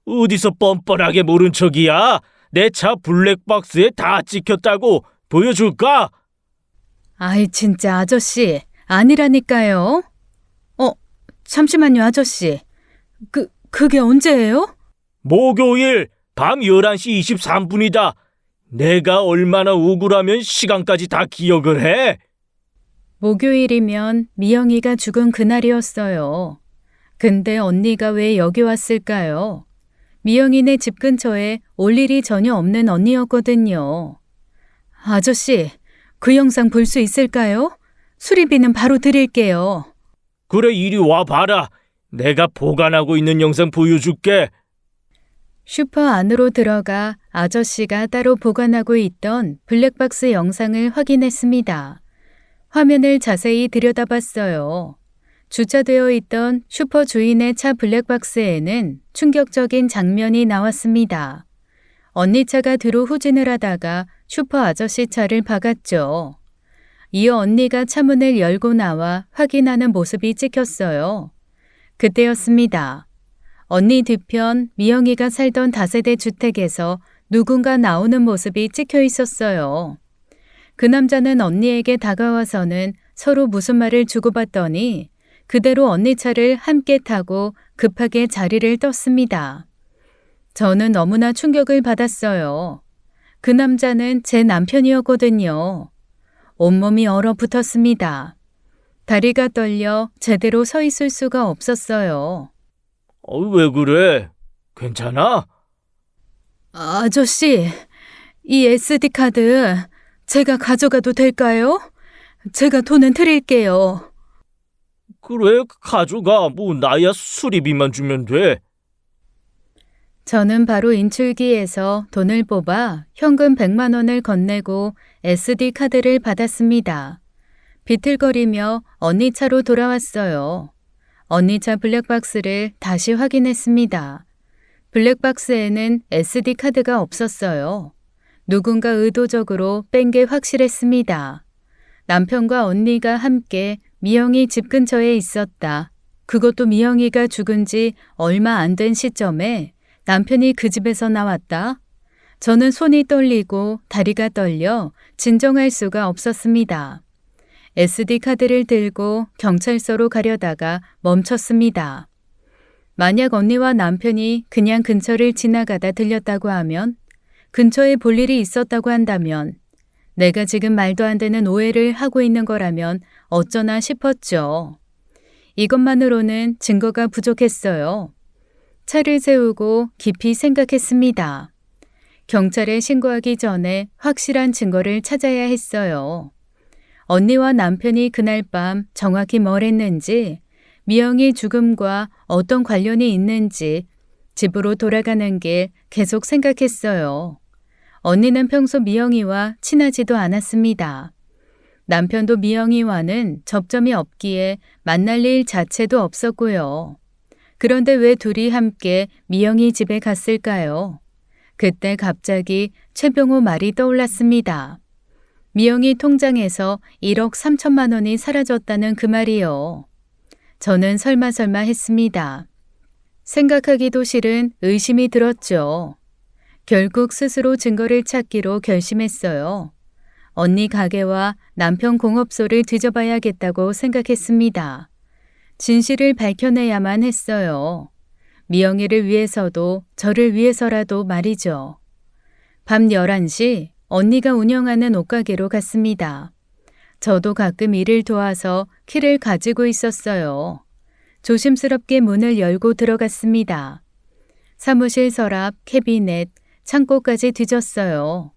어디서 뻔뻔하게 모른 척이야? 내 차 블랙박스에 다 찍혔다고 보여줄까? 아이 진짜 아저씨 아니라니까요. 잠시만요 아저씨. 그게 언제예요? 목요일 밤 11시 23분이다. 내가 얼마나 억울하면 시간까지 다 기억을 해? 목요일이면 미영이가 죽은 그날이었어요. 근데 언니가 왜 여기 왔을까요? 미영이네 집 근처에 올 일이 전혀 없는 언니였거든요. 아저씨, 그 영상 볼 수 있을까요? 수리비는 바로 드릴게요. 그래, 이리 와 봐라. 내가 보관하고 있는 영상 보여줄게. 슈퍼 안으로 들어가 아저씨가 따로 보관하고 있던 블랙박스 영상을 확인했습니다. 화면을 자세히 들여다봤어요. 주차되어 있던 슈퍼 주인의 차 블랙박스에는 충격적인 장면이 나왔습니다. 언니 차가 뒤로 후진을 하다가 슈퍼 아저씨 차를 박았죠. 이어 언니가 차문을 열고 나와 확인하는 모습이 찍혔어요. 그때였습니다. 언니 뒤편 미영이가 살던 다세대 주택에서 누군가 나오는 모습이 찍혀 있었어요. 그 남자는 언니에게 다가와서는 서로 무슨 말을 주고받더니 그대로 언니 차를 함께 타고 급하게 자리를 떴습니다. 저는 너무나 충격을 받았어요. 그 남자는 제 남편이었거든요. 온몸이 얼어붙었습니다. 다리가 떨려 제대로 서 있을 수가 없었어요. 왜 그래? 괜찮아? 아저씨, 이 SD카드 제가 가져가도 될까요? 제가 돈은 드릴게요. 그래, 가져가. 나야 수리비만 주면 돼. 저는 바로 인출기에서 돈을 뽑아 현금 100만 원을 건네고 SD카드를 받았습니다. 비틀거리며 언니 차로 돌아왔어요. 언니 차 블랙박스를 다시 확인했습니다. 블랙박스에는 SD카드가 없었어요. 누군가 의도적으로 뺀 게 확실했습니다. 남편과 언니가 함께 미영이 집 근처에 있었다. 그것도 미영이가 죽은 지 얼마 안 된 시점에 남편이 그 집에서 나왔다. 저는 손이 떨리고 다리가 떨려 진정할 수가 없었습니다. SD카드를 들고 경찰서로 가려다가 멈췄습니다. 만약 언니와 남편이 그냥 근처를 지나가다 들렸다고 하면, 근처에 볼 일이 있었다고 한다면, 내가 지금 말도 안 되는 오해를 하고 있는 거라면 어쩌나 싶었죠. 이것만으로는 증거가 부족했어요. 차를 세우고 깊이 생각했습니다. 경찰에 신고하기 전에 확실한 증거를 찾아야 했어요. 언니와 남편이 그날 밤 정확히 뭘 했는지, 미영이 죽음과 어떤 관련이 있는지 집으로 돌아가는 길 계속 생각했어요. 언니는 평소 미영이와 친하지도 않았습니다. 남편도 미영이와는 접점이 없기에 만날 일 자체도 없었고요. 그런데 왜 둘이 함께 미영이 집에 갔을까요? 그때 갑자기 최병호 말이 떠올랐습니다. 미영이 통장에서 1억 3천만 원이 사라졌다는 그 말이요. 저는 설마 했습니다. 생각하기도 싫은 의심이 들었죠. 결국 스스로 증거를 찾기로 결심했어요. 언니 가게와 남편 공업소를 뒤져봐야겠다고 생각했습니다. 진실을 밝혀내야만 했어요. 미영이를 위해서도 저를 위해서라도 말이죠. 밤 11시 언니가 운영하는 옷가게로 갔습니다. 저도 가끔 일을 도와서 키를 가지고 있었어요. 조심스럽게 문을 열고 들어갔습니다. 사무실 서랍, 캐비넷, 창고까지 뒤졌어요.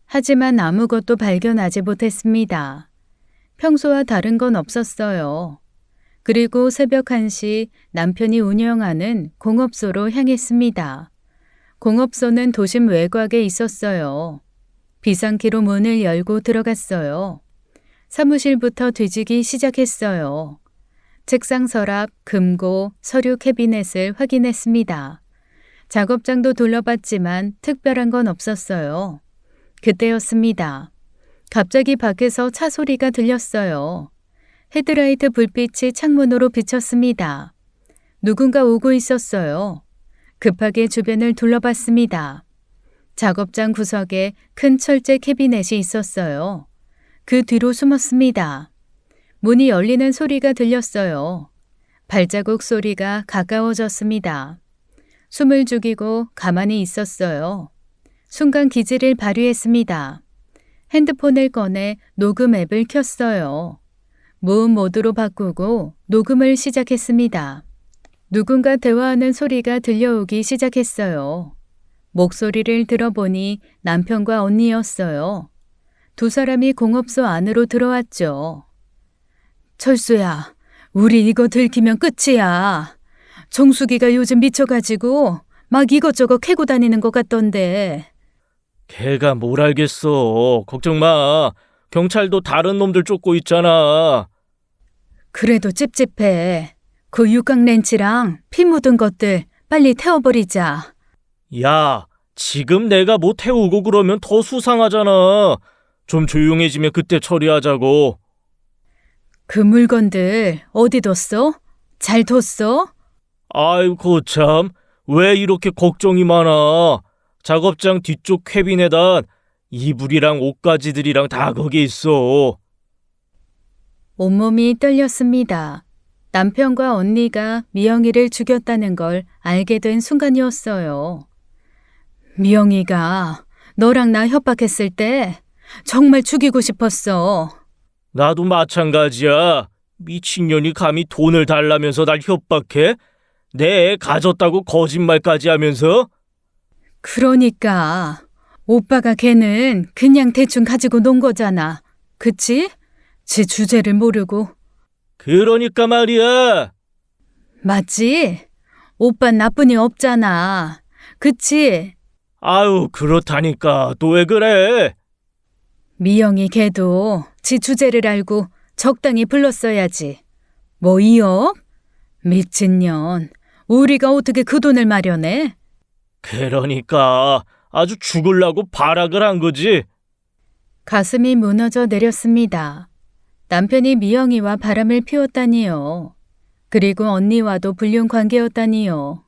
하지만 아무것도 발견하지 못했습니다. 평소와 다른 건 없었어요. 그리고 새벽 1시 남편이 운영하는 공업소로 향했습니다. 공업소는 도심 외곽에 있었어요. 비상키로 문을 열고 들어갔어요. 사무실부터 뒤지기 시작했어요. 책상 서랍, 금고, 서류 캐비넷을 확인했습니다. 작업장도 둘러봤지만 특별한 건 없었어요. 그때였습니다. 갑자기 밖에서 차 소리가 들렸어요. 헤드라이트 불빛이 창문으로 비쳤습니다. 누군가 오고 있었어요. 급하게 주변을 둘러봤습니다. 작업장 구석에 큰 철제 캐비넷이 있었어요. 그 뒤로 숨었습니다. 문이 열리는 소리가 들렸어요. 발자국 소리가 가까워졌습니다. 숨을 죽이고 가만히 있었어요. 순간 기지를 발휘했습니다. 핸드폰을 꺼내 녹음 앱을 켰어요. 무음 모드로 바꾸고 녹음을 시작했습니다. 누군가 대화하는 소리가 들려오기 시작했어요. 목소리를 들어보니 남편과 언니였어요. 두 사람이 공업소 안으로 들어왔죠. 철수야, 우리 이거 들키면 끝이야. 정수기가 요즘 미쳐가지고 막 이것저것 캐고 다니는 것 같던데. 걔가 뭘 알겠어. 걱정 마. 경찰도 다른 놈들 쫓고 있잖아. 그래도 찝찝해. 그 육각 렌치랑 피 묻은 것들 빨리 태워버리자. 야, 지금 내가 뭐 태우고 그러면 더 수상하잖아. 좀 조용해지면 그때 처리하자고. 그 물건들 어디 뒀어? 잘 뒀어? 아이고 참, 왜 이렇게 걱정이 많아. 작업장 뒤쪽 캐비넷안 이불이랑 옷가지들이랑 다 거기 있어. 온몸이 떨렸습니다. 남편과 언니가 미영이를 죽였다는 걸 알게 된 순간이었어요. 미영이가 너랑 나 협박했을 때 정말 죽이고 싶었어. 나도 마찬가지야. 미친년이 감히 돈을 달라면서 날 협박해? 내 애 가졌다고 거짓말까지 하면서? 그러니까 오빠가 걔는 그냥 대충 가지고 논 거잖아. 그치? 지 주제를 모르고. 그러니까 말이야. 맞지? 오빤 나쁜이 없잖아. 그치? 아유, 그렇다니까. 또 왜 그래? 미영이 걔도 지 주제를 알고 적당히 불렀어야지. 뭐 2억? 미친년. 우리가 어떻게 그 돈을 마련해? 그러니까 아주 죽으려고 발악을 한 거지. 가슴이 무너져 내렸습니다. 남편이 미영이와 바람을 피웠다니요. 그리고 언니와도 불륜 관계였다니요.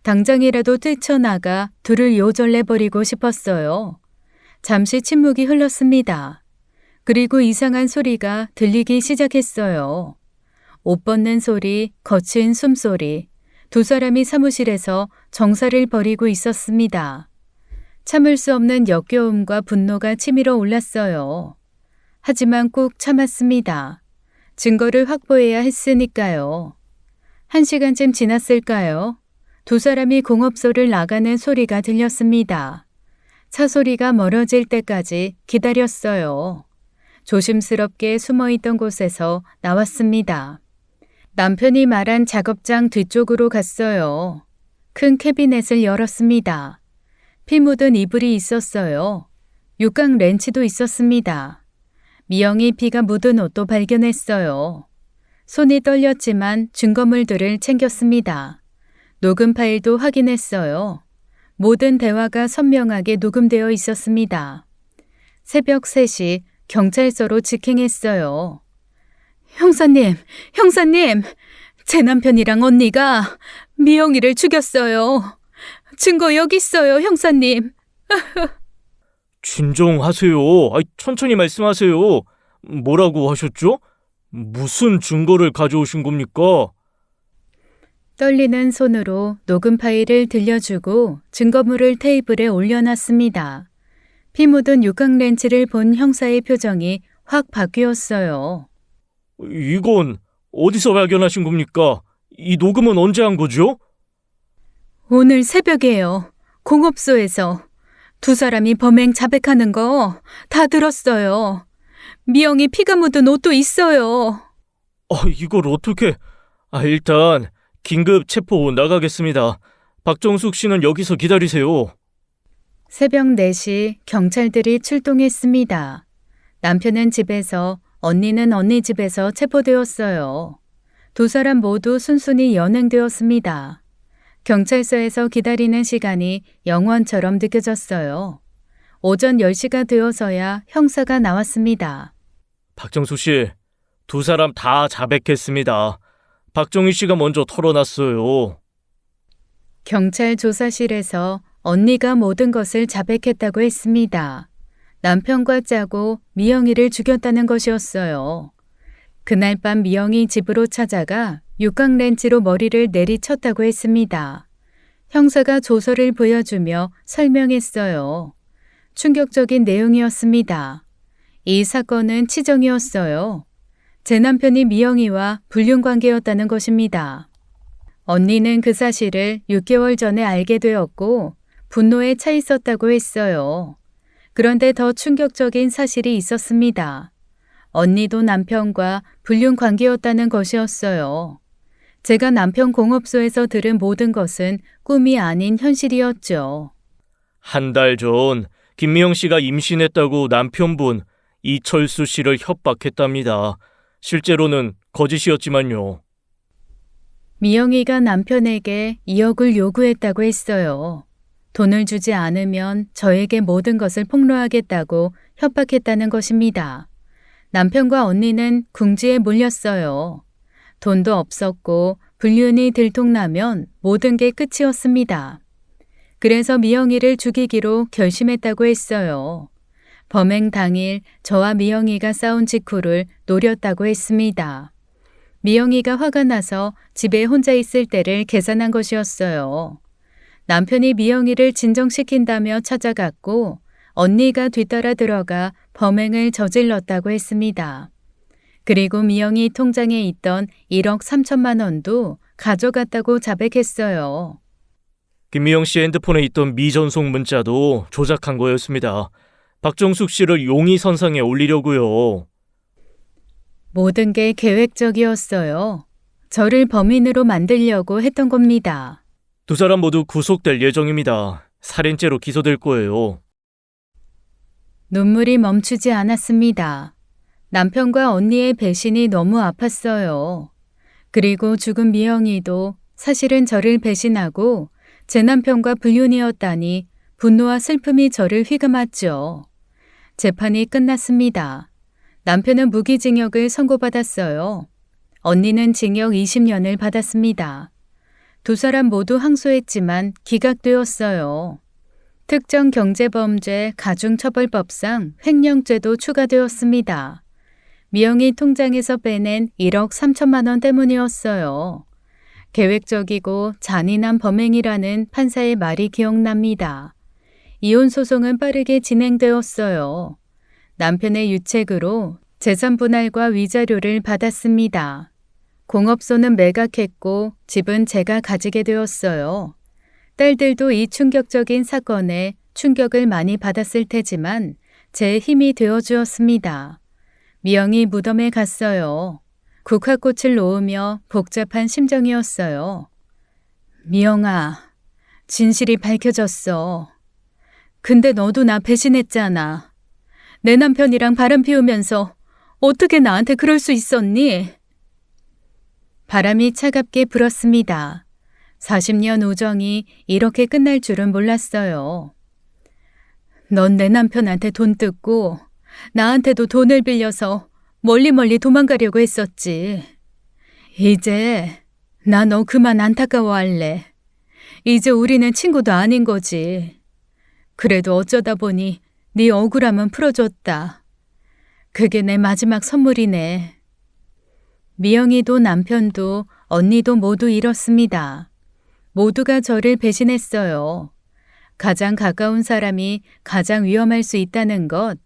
당장이라도 뛰쳐나가 둘을 요절내버리고 싶었어요. 잠시 침묵이 흘렀습니다. 그리고 이상한 소리가 들리기 시작했어요. 옷 벗는 소리, 거친 숨소리. 두 사람이 사무실에서 정사를 벌이고 있었습니다. 참을 수 없는 역겨움과 분노가 치밀어 올랐어요. 하지만 꾹 참았습니다. 증거를 확보해야 했으니까요. 1시간쯤 지났을까요? 두 사람이 공업소를 나가는 소리가 들렸습니다. 차 소리가 멀어질 때까지 기다렸어요. 조심스럽게 숨어있던 곳에서 나왔습니다. 남편이 말한 작업장 뒤쪽으로 갔어요. 큰 캐비넷을 열었습니다. 피 묻은 이불이 있었어요. 육각 렌치도 있었습니다. 미영이 피가 묻은 옷도 발견했어요. 손이 떨렸지만 증거물들을 챙겼습니다. 녹음 파일도 확인했어요. 모든 대화가 선명하게 녹음되어 있었습니다. 새벽 3시 경찰서로 직행했어요. 형사님, 제 남편이랑 언니가 미영이를 죽였어요. 증거 여기 있어요, 형사님. 진정하세요. 천천히 말씀하세요. 뭐라고 하셨죠? 무슨 증거를 가져오신 겁니까? 떨리는 손으로 녹음 파일을 들려주고 증거물을 테이블에 올려놨습니다. 피 묻은 육각 렌치를 본 형사의 표정이 확 바뀌었어요. 이건 어디서 발견하신 겁니까? 이 녹음은 언제 한 거죠? 오늘 새벽에요. 공업소에서 두 사람이 범행 자백하는 거 다 들었어요. 미영이 피가 묻은 옷도 있어요. 이걸 어떻게... 일단 긴급 체포 나가겠습니다. 박정숙 씨는 여기서 기다리세요. 새벽 4시 경찰들이 출동했습니다. 남편은 집에서, 언니는 언니 집에서 체포되었어요. 두 사람 모두 순순히 연행되었습니다. 경찰서에서 기다리는 시간이 영원처럼 느껴졌어요. 오전 10시가 되어서야 형사가 나왔습니다. 박정숙 씨, 두 사람 다 자백했습니다. 박종희 씨가 먼저 털어놨어요. 경찰 조사실에서 언니가 모든 것을 자백했다고 했습니다. 남편과 짜고 미영이를 죽였다는 것이었어요. 그날 밤 미영이 집으로 찾아가 육각렌치로 머리를 내리쳤다고 했습니다. 형사가 조서를 보여주며 설명했어요. 충격적인 내용이었습니다. 이 사건은 치정이었어요. 제 남편이 미영이와 불륜관계였다는 것입니다. 언니는 그 사실을 6개월 전에 알게 되었고 분노에 차 있었다고 했어요. 그런데 더 충격적인 사실이 있었습니다. 언니도 남편과 불륜관계였다는 것이었어요. 제가 남편 공업소에서 들은 모든 것은 꿈이 아닌 현실이었죠. 한 달 전 김미영 씨가 임신했다고 남편분 이철수 씨를 협박했답니다. 실제로는 거짓이었지만요. 미영이가 남편에게 2억을 요구했다고 했어요. 돈을 주지 않으면 저에게 모든 것을 폭로하겠다고 협박했다는 것입니다. 남편과 언니는 궁지에 몰렸어요. 돈도 없었고 불륜이 들통나면 모든 게 끝이었습니다. 그래서 미영이를 죽이기로 결심했다고 했어요. 범행 당일 저와 미영이가 싸운 직후를 노렸다고 했습니다. 미영이가 화가 나서 집에 혼자 있을 때를 계산한 것이었어요. 남편이 미영이를 진정시킨다며 찾아갔고 언니가 뒤따라 들어가 범행을 저질렀다고 했습니다. 그리고 미영이 통장에 있던 1억 3천만 원도 가져갔다고 자백했어요. 김미영 씨 핸드폰에 있던 미전송 문자도 조작한 거였습니다. 박정숙 씨를 용의선상에 올리려고요. 모든 게 계획적이었어요. 저를 범인으로 만들려고 했던 겁니다. 두 사람 모두 구속될 예정입니다. 살인죄로 기소될 거예요. 눈물이 멈추지 않았습니다. 남편과 언니의 배신이 너무 아팠어요. 그리고 죽은 미영이도 사실은 저를 배신하고 제 남편과 불륜이었다니 분노와 슬픔이 저를 휘감았죠. 재판이 끝났습니다. 남편은 무기징역을 선고받았어요. 언니는 징역 20년을 받았습니다. 두 사람 모두 항소했지만 기각되었어요. 특정경제범죄 가중처벌법상 횡령죄도 추가되었습니다. 미영이 통장에서 빼낸 1억 3천만 원 때문이었어요. 계획적이고 잔인한 범행이라는 판사의 말이 기억납니다. 이혼 소송은 빠르게 진행되었어요. 남편의 유책으로 재산 분할과 위자료를 받았습니다. 공업소는 매각했고 집은 제가 가지게 되었어요. 딸들도 이 충격적인 사건에 충격을 많이 받았을 테지만 제 힘이 되어주었습니다. 미영이 무덤에 갔어요. 국화꽃을 놓으며 복잡한 심정이었어요. 미영아, 진실이 밝혀졌어. 근데 너도 나 배신했잖아. 내 남편이랑 바람 피우면서 어떻게 나한테 그럴 수 있었니? 바람이 차갑게 불었습니다. 40년 우정이 이렇게 끝날 줄은 몰랐어요. 넌 내 남편한테 돈 뜯고 나한테도 돈을 빌려서 멀리 도망가려고 했었지. 이제 나 너 그만 안타까워할래. 이제 우리는 친구도 아닌 거지. 그래도 어쩌다 보니 네 억울함은 풀어줬다. 그게 내 마지막 선물이네. 미영이도 남편도 언니도 모두 잃었습니다. 모두가 저를 배신했어요. 가장 가까운 사람이 가장 위험할 수 있다는 것.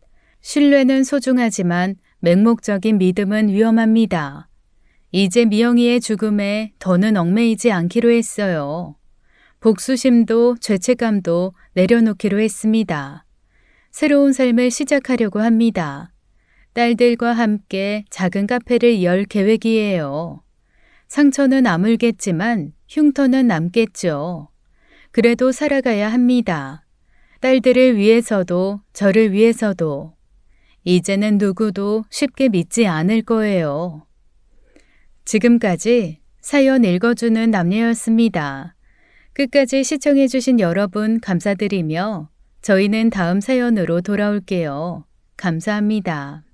신뢰는 소중하지만 맹목적인 믿음은 위험합니다. 이제 미영이의 죽음에 더는 얽매이지 않기로 했어요. 복수심도 죄책감도 내려놓기로 했습니다. 새로운 삶을 시작하려고 합니다. 딸들과 함께 작은 카페를 열 계획이에요. 상처는 아물겠지만 흉터는 남겠죠. 그래도 살아가야 합니다. 딸들을 위해서도 저를 위해서도. 이제는 누구도 쉽게 믿지 않을 거예요. 지금까지 사연 읽어주는 남녀였습니다. 끝까지 시청해주신 여러분 감사드리며 저희는 다음 사연으로 돌아올게요. 감사합니다.